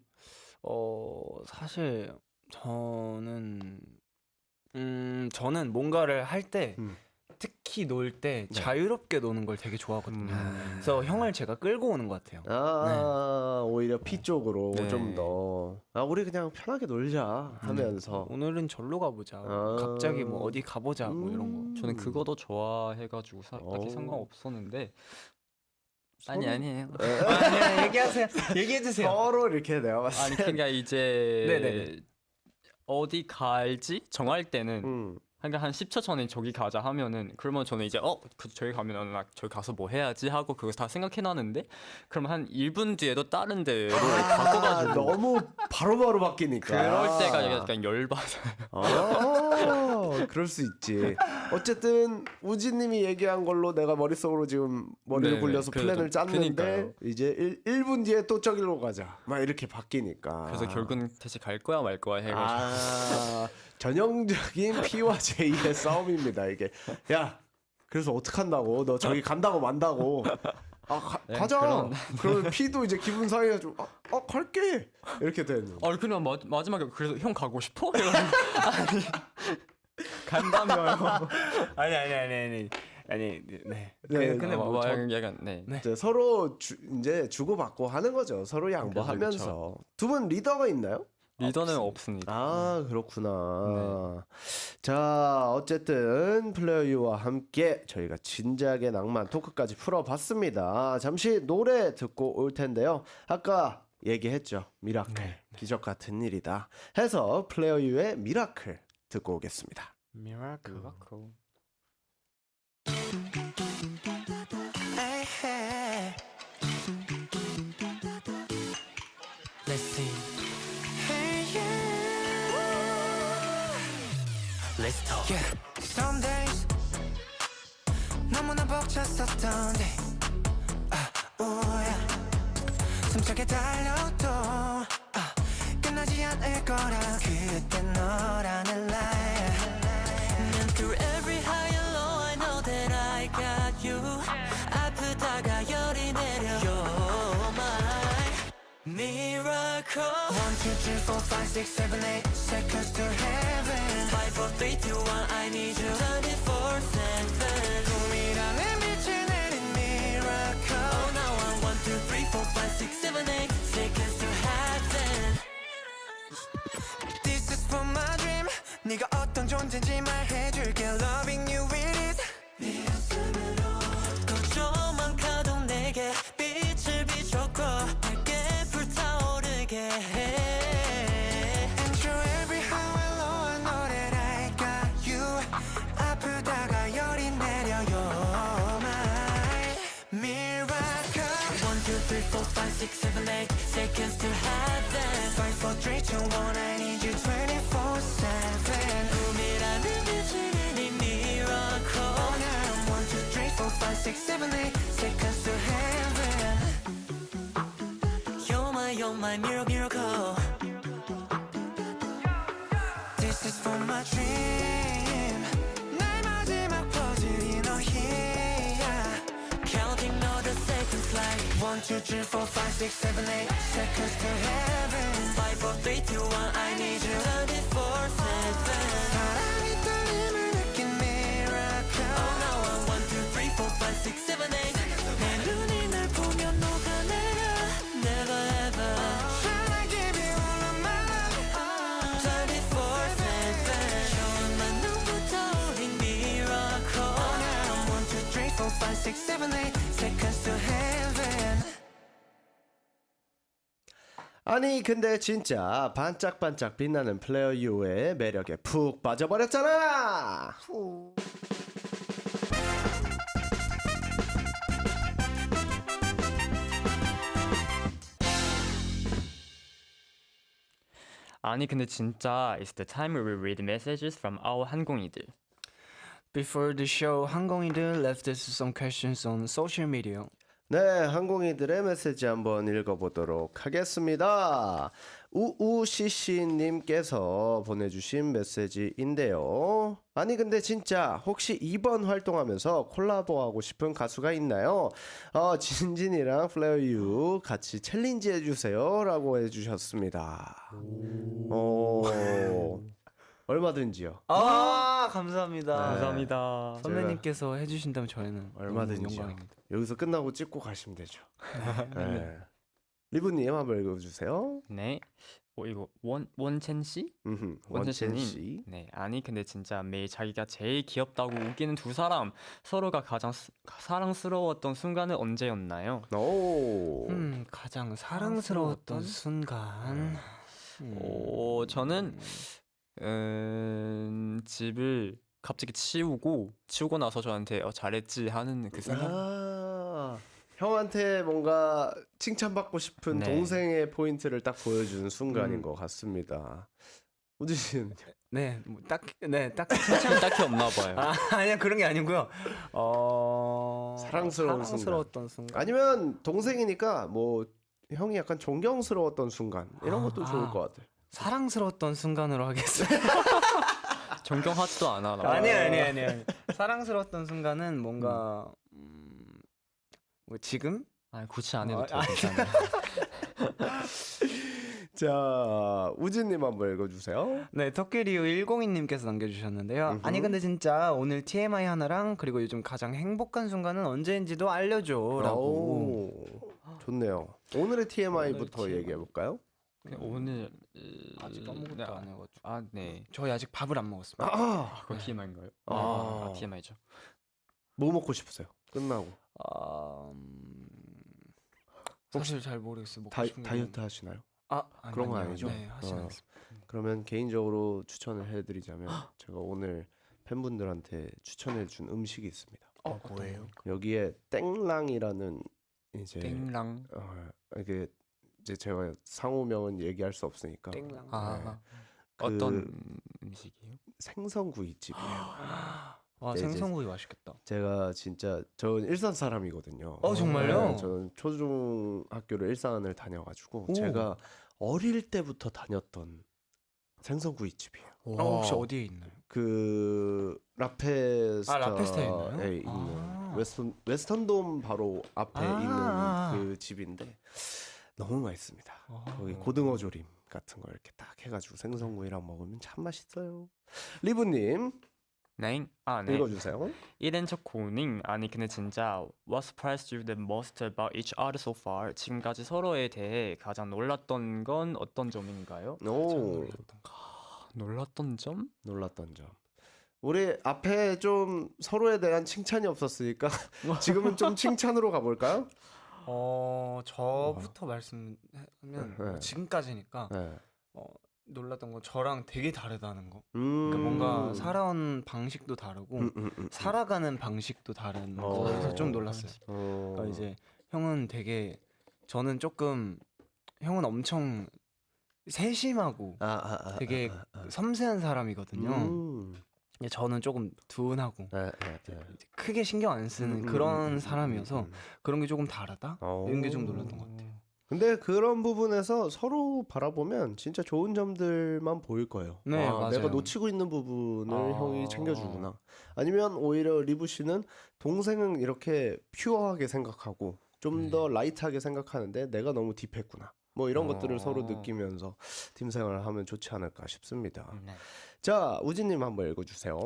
사실 저는 뭔가를 할 때 특히 놀 때 네. 자유롭게 노는 걸 되게 좋아하거든요. 그래서 형을 제가 끌고 오는 것 같아요. 오히려 P 쪽으로 네. 좀 더. 우리 그냥 편하게 놀자 하면서. 오늘은 절로 가보자. 갑자기 뭐 어디 가보자 뭐 이런 거. 저는 그거도 좋아해가지고 딱히 상관없었는데. 아니에요. 아니야, 얘기하세요. 얘기해주세요. 서로 이렇게 내가 봤을 아니 때. 그러니까 이제 네네네. 어디 갈지 정할 때는 음. 그러니까 한 10초 전에 저기 가자 하면은 그러면 저는 이제 저기 가면 나 저기 가서 뭐 해야지 하고 그거 다 생각해 놨는데 그럼 한 1분 뒤에도 다른 데로 바꿔가지고 너무 바로바로 바뀌니까. 그럴 때가 약간 열받아요. 그럴 수 있지. 어쨌든 우진님이 얘기한 걸로 내가 머릿속으로 지금 머리를 네네. 굴려서 그래서 플랜을 짰는데 그러니까요. 이제 1분 뒤에 또 저기로 가자. 막 이렇게 바뀌니까. 그래서 결국은 다시 갈 거야 말 거야 해가지고 전형적인 P와 J의 싸움입니다 이게. 야, 그래서 어떡한다고? 너 저기 간다고 만다고? 네, 가자. 그러면 P도 이제 기분 상해가지고 갈게 이렇게 되는. 그냥 마지막에 그래서 형 가고 싶어? 아니 간다며요. 아니. 네. 네, 근데 뭐 약간 네. 이제 서로 이제 주고받고 하는 거죠. 서로 양보하면서. 두 분 리더가 있나요? 리더는 없습니다. 그렇구나. 자, 어쨌든 플레이어 유와 함께 저희가 진지하게 낭만 토크까지 풀어봤습니다. 잠시 노래 듣고 올 텐데요. 아까 얘기했죠. 미라클. 기적 같은 일이다. 해서 플레이어 유의 미라클 듣고 오겠습니다. 미라클. Let's sing. Hey, yeah. Let's talk. Yeah. Some days 너무나 벅찼었던 day. 숨차게 달려도 끝나지 않을 거라 그때 너 Miracle 1, 2, 3, 4, 5, 6, 7, 8 seconds to heaven 5, 4, 3, 2, 1 I need you 24/7 꿈이라는 빛을 내린 miracle Oh now I'm 1, 2, 3, 4, 5, 6, 7, 8 seconds to heaven This is for my dream 네가 어떤 존재인지 말해줄게 Loving you it is 네 웃음으로 걱정만 가도 내게 빛을 비춰고 밝게 불타오르게 해 And through every high and low I know that I got you 아프다가 열이 내려 You're my miracle 1, 2, 3, 4, 5, 6, 7, 8 seconds to heaven 5, 4, 3, 2, 1 I need you 24/7 꿈이라는 빛을 내린 miracle Oh now 1, 2, 3, 4, 5, 6, 7, 8 seconds to heaven You're my miracle This is for my dream 날 마지막 퍼즐이 너희야 Counting all the seconds like 1, 2, 3, 4, 5, 6, 7, 8 seconds to heaven 5, 4, 3, 2, 1 I need you 24/7 바람이 떨림을 느낀 miracle Oh now I'm 1, 2, 3, 4, 5, 6, 7, 8 내 눈이 날 보면 녹아내려 Never ever Can I give you all of my love 24/7 처음만 눈부터 우린 miracle Oh now 1, 2, 3, 4, 5, 6, 7, 8 seconds to heaven 아니 근데 진짜 반짝반짝 빛나는 플레이어 U의 매력에 푹 빠져버렸잖아. 아니 근데 진짜 it's the time we will read messages from our 한공이들. Before the show, 항공이들 left us some questions on social media. 네, 항공이들의 메시지 한번 읽어보도록 하겠습니다. 우우CC님께서 보내주신 메시지인데요. 아니 근데 진짜 혹시 이번 활동하면서 콜라보하고 싶은 가수가 있나요? 진진이랑 플레이어 같이 챌린지 해주세요 라고 해주셨습니다. 얼마든지요. 아, 감사합니다. 네. 감사합니다. 선배님께서 해주신다면 저희는 얼마든지요. 너무 영광입니다. 여기서 끝나고 찍고 가시면 되죠. 네. 리브님 한번 읽어주세요. 네. 이거 원첸 씨? 원첸 원첸 씨. 씨. 네. 아니 근데 진짜 매일 자기가 제일 귀엽다고 웃기는 두 사람 서로가 가장 사랑스러웠던 순간은 언제였나요? 오. 가장 사랑스러웠던 순간. 저는 집을 갑자기 치우고 나서 저한테 잘했지 하는 그 순간. 형한테 뭔가 칭찬받고 싶은 네. 동생의 포인트를 딱 보여주는 순간인 것 같습니다. 우진 씨는 네, 뭐 딱히 칭찬이 딱히 없나 봐요. 아니야 그런 게 아니고요. 사랑스러운 사랑스러웠던 순간. 아니면 동생이니까 뭐 형이 약간 존경스러웠던 순간 이런 것도 좋을 것 같아요. 사랑스러웠던 순간으로 하겠어요. 존경하지도 않아. 나. 아니. 사랑스러웠던 순간은 뭔가 뭐 지금? 굳이 안 해도 돼. 아, 괜찮아. 자, 우진님 한번 읽어주세요. 네, 토끼리오 102님께서 남겨주셨는데요. 아니 근데 진짜 오늘 TMI 하나랑 그리고 요즘 가장 행복한 순간은 언제인지도 알려줘라고. 오, 좋네요. 오늘의 TMI부터 TMI. 얘기해볼까요? 오늘 아직 아무것도 안 해가지고. 네. 저희 아직 밥을 안 먹었습니다. 그거 TMI인가요? 아. TMI죠. 뭐 먹고 싶으세요? 끝나고 사실 잘 모르겠어요. 먹고 싶은 다이어트 건. 하시나요? 아니, 그런 건 아니요. 아니죠? 네, 하지 않습니다. 그러면 개인적으로 추천을 해드리자면 제가 오늘 팬분들한테 추천해준 음식이 있습니다. 뭐예요? 여기에 땡랑이라는 이제 땡랑. 이게 이제 제가 상호명은 얘기할 수 없으니까 땡랑. 그 어떤 음식이에요? 생선구이집이에요. 와, 네, 생선구이 맛있겠다. 제가 진짜 저는 일산 사람이거든요. 정말요? 네, 저는 초중학교를 일산을 다녀가지고 오. 제가 어릴 때부터 다녔던 생선구이집이에요. 혹시 어디에 있나요? 그 라페스타에 라페스타에 있나요? 있는 웨스턴돔 바로 앞에 있는 그 집인데 너무 맛있습니다. 거기 고등어 조림 같은 거 이렇게 딱 해가지고 생선구이랑 먹으면 참 맛있어요. 리브님 네. 아, 네. 읽어주세요. 이른 첫 고닝. 아니 근데 진짜 What surprised you the most about each other so far? 지금까지 서로에 대해 가장 놀랐던 건 어떤 점인가요? 오, 놀랐던 점? 놀랐던 점. 우리 앞에 좀 서로에 대한 칭찬이 없었으니까 지금은 좀 칭찬으로 가볼까요? 저부터 말씀하면 네. 지금까지니까 네. 놀랐던 건 저랑 되게 다르다는 거. 그러니까 뭔가 살아온 방식도 다르고 살아가는 방식도 다른 거에서 좀 놀랐어요. 그러니까 이제 형은 되게 저는 조금 형은 엄청 세심하고 되게 섬세한 사람이거든요. 근데 저는 조금 둔하고 크게 신경 안 쓰는 그런 사람이어서 그런 게 조금 다르다? 이런 게 좀 놀랐던 것 같아요. 근데 그런 부분에서 서로 바라보면 진짜 좋은 점들만 보일 거예요. 네, 아, 맞아요. 내가 놓치고 있는 부분을 형이 챙겨주구나. 아니면 오히려 리브 씨는 동생은 이렇게 퓨어하게 생각하고 좀 더 라이트하게 생각하는데 내가 너무 딥했구나. 뭐 이런 것들을 서로 느끼면서 팀 생활을 하면 좋지 않을까 싶습니다. 네. 자, 우진님 한번 읽어주세요.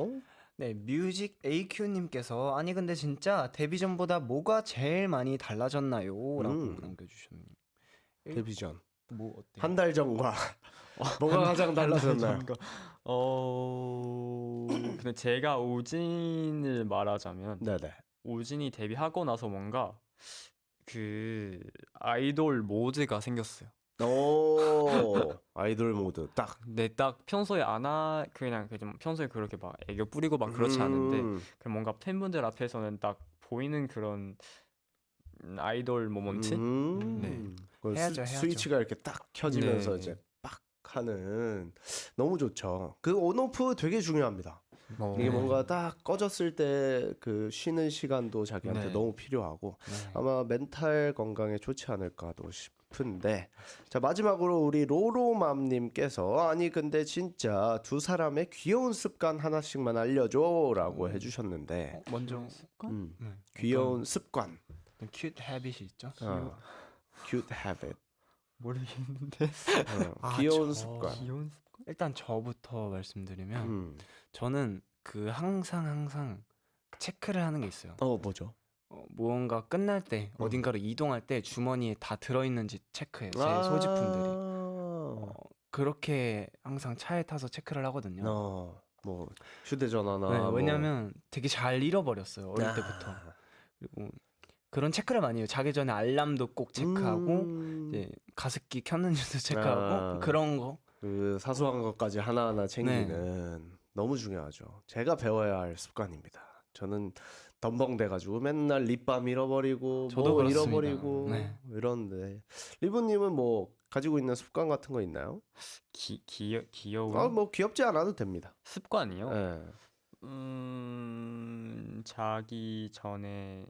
네, 뮤직 AQ님께서 아니 근데 진짜 데뷔 전보다 뭐가 제일 많이 달라졌나요? 라고 남겨주셨네요. 데뷔 전. 뭐 어때요? 한 달 전과 뭐가 가장 달라졌나요? 근데 제가 오진을 말하자면 네네. 오진이 데뷔하고 나서 뭔가 그 아이돌 모드가 생겼어요. 오, 아이돌 모드 딱. 근데 딱 평소에 그냥 좀 평소에 그렇게 막 애교 뿌리고 막 그렇지 않은데 그 뭔가 팬분들 앞에서는 딱 보이는 그런 아이돌 모먼트? 네. 그걸 해야죠. 스위치가 이렇게 딱 켜지면서 네. 이제 빡 하는 너무 좋죠. 그 온오프 되게 중요합니다. 이게 뭔가 딱 꺼졌을 때 그 쉬는 시간도 자기한테 네. 너무 필요하고 네. 아마 멘탈 건강에 좋지 않을까도 싶은데 자 마지막으로 우리 로로맘님께서 아니 근데 진짜 두 사람의 귀여운 습관 하나씩만 알려줘라고 해주셨는데 먼저 네. 귀여운 습관 큐트 헤빗이 있죠. cute habit 모르겠는데. 귀여운 습관 귀여운 습관? 일단 저부터 말씀드리면 저는 그 항상 체크를 하는 게 있어요. 뭐죠? 무언가 끝날 때 어딘가로 이동할 때 주머니에 다 들어있는지 체크해요. 제 소지품들이. 그렇게 항상 차에 타서 체크를 하거든요. 뭐 휴대전화나 네, 뭐. 왜냐면 되게 잘 잃어버렸어요. 어릴 때부터. 그리고 그런 체크를 많이 해요. 자기 전에 알람도 꼭 체크하고 이제 가습기 켰는지도 체크하고 그런 거. 그 사소한 것까지 하나하나 챙기는 너무 중요하죠. 제가 배워야 할 습관입니다. 저는 덤벙대가지고 맨날 립밤 잃어버리고 저도 뭐 그렇습니다. 잃어버리고 네. 이런데 리브님은 뭐 가지고 있는 습관 같은 거 있나요? 귀여운 뭐 귀엽지 않아도 됩니다. 습관이요? 네. 자기 전에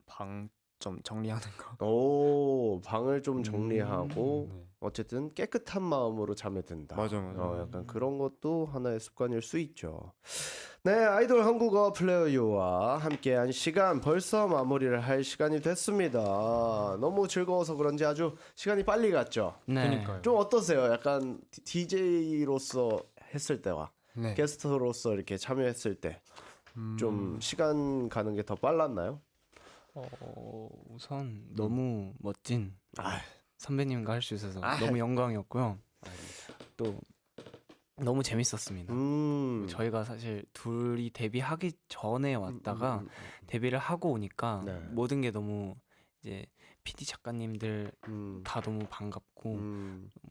방 좀 정리하는 거. 오, 방을 좀 정리하고 네. 어쨌든 깨끗한 마음으로 잠에 든다. 맞아. 약간 그런 것도 하나의 습관일 수 있죠. 네, 아이돌 한국어 플레이어 유와 함께한 시간 벌써 마무리를 할 시간이 됐습니다. 너무 즐거워서 그런지 아주 시간이 빨리 갔죠. 네. 그러니까요. 좀 어떠세요? 약간 DJ로서 했을 때와 네. 게스트로서 이렇게 참여했을 때 좀 시간 가는 게 더 빨랐나요? 우선 너무 멋진 아, 선배님과 할 수 있어서 너무 영광이었고요. 또 너무 재밌었습니다. 저희가 사실 둘이 데뷔하기 전에 왔다가 데뷔를 하고 오니까 네. 모든 게 너무 이제 PD 작가님들 다 너무 반갑고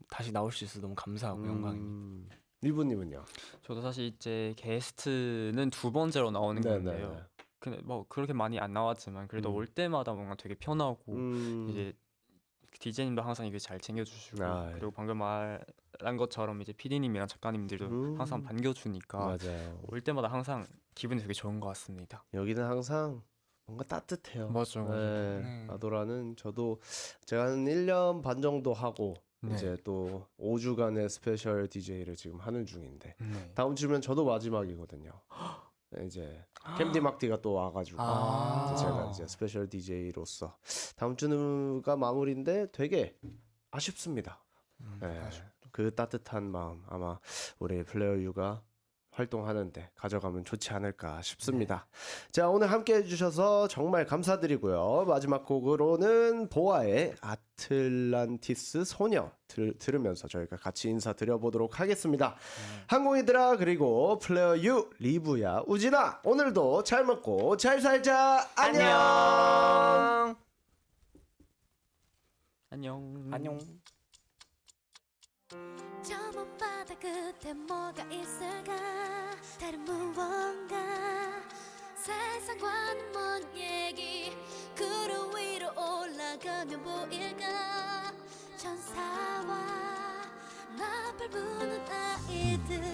다시 나올 수 있어서 너무 감사하고 영광입니다. 리브님은요? 저도 사실 이제 게스트는 두 번째로 나오는 건데요. 근데 뭐 그렇게 많이 안 나왔지만 그래도 올 때마다 뭔가 되게 편하고 이제 DJ님도 항상 이거 잘 챙겨주시고 그리고 방금 말한 것처럼 이제 PD님이랑 작가님들도 항상 반겨주니까 맞아요. 올 때마다 항상 기분이 되게 좋은 것 같습니다. 여기는 항상 뭔가 따뜻해요. 맞죠. 네, 아도라는 저도 제가 한 1년 반 정도 하고 이제 또 5주간의 스페셜 DJ를 지금 하는 중인데 다음 주면 저도 마지막이거든요. 이제 캠디 막디가 또 와가지고 이제 제가 이제 스페셜 DJ로서 다음 주가 마무리인데 되게 아쉽습니다. 네, 그 따뜻한 마음 아마 우리 플레어 유가 활동하는데 가져가면 좋지 않을까 싶습니다. 자, 오늘 함께 해주셔서 정말 감사드리고요. 마지막 곡으로는 보아의 아틀란티스 소녀 들으면서 저희가 같이 인사드려보도록 하겠습니다. 항공이들아, 그리고 플레어 유, 리브야, 우진아, 오늘도 잘 먹고 잘 살자. 안녕. 안녕. 안녕. 저 먼바다 끝에 뭐가 있을까 다른 무언가 세상과는 먼 얘기 구름 위로 올라가면 보일까 천사와 나팔 부는 아이들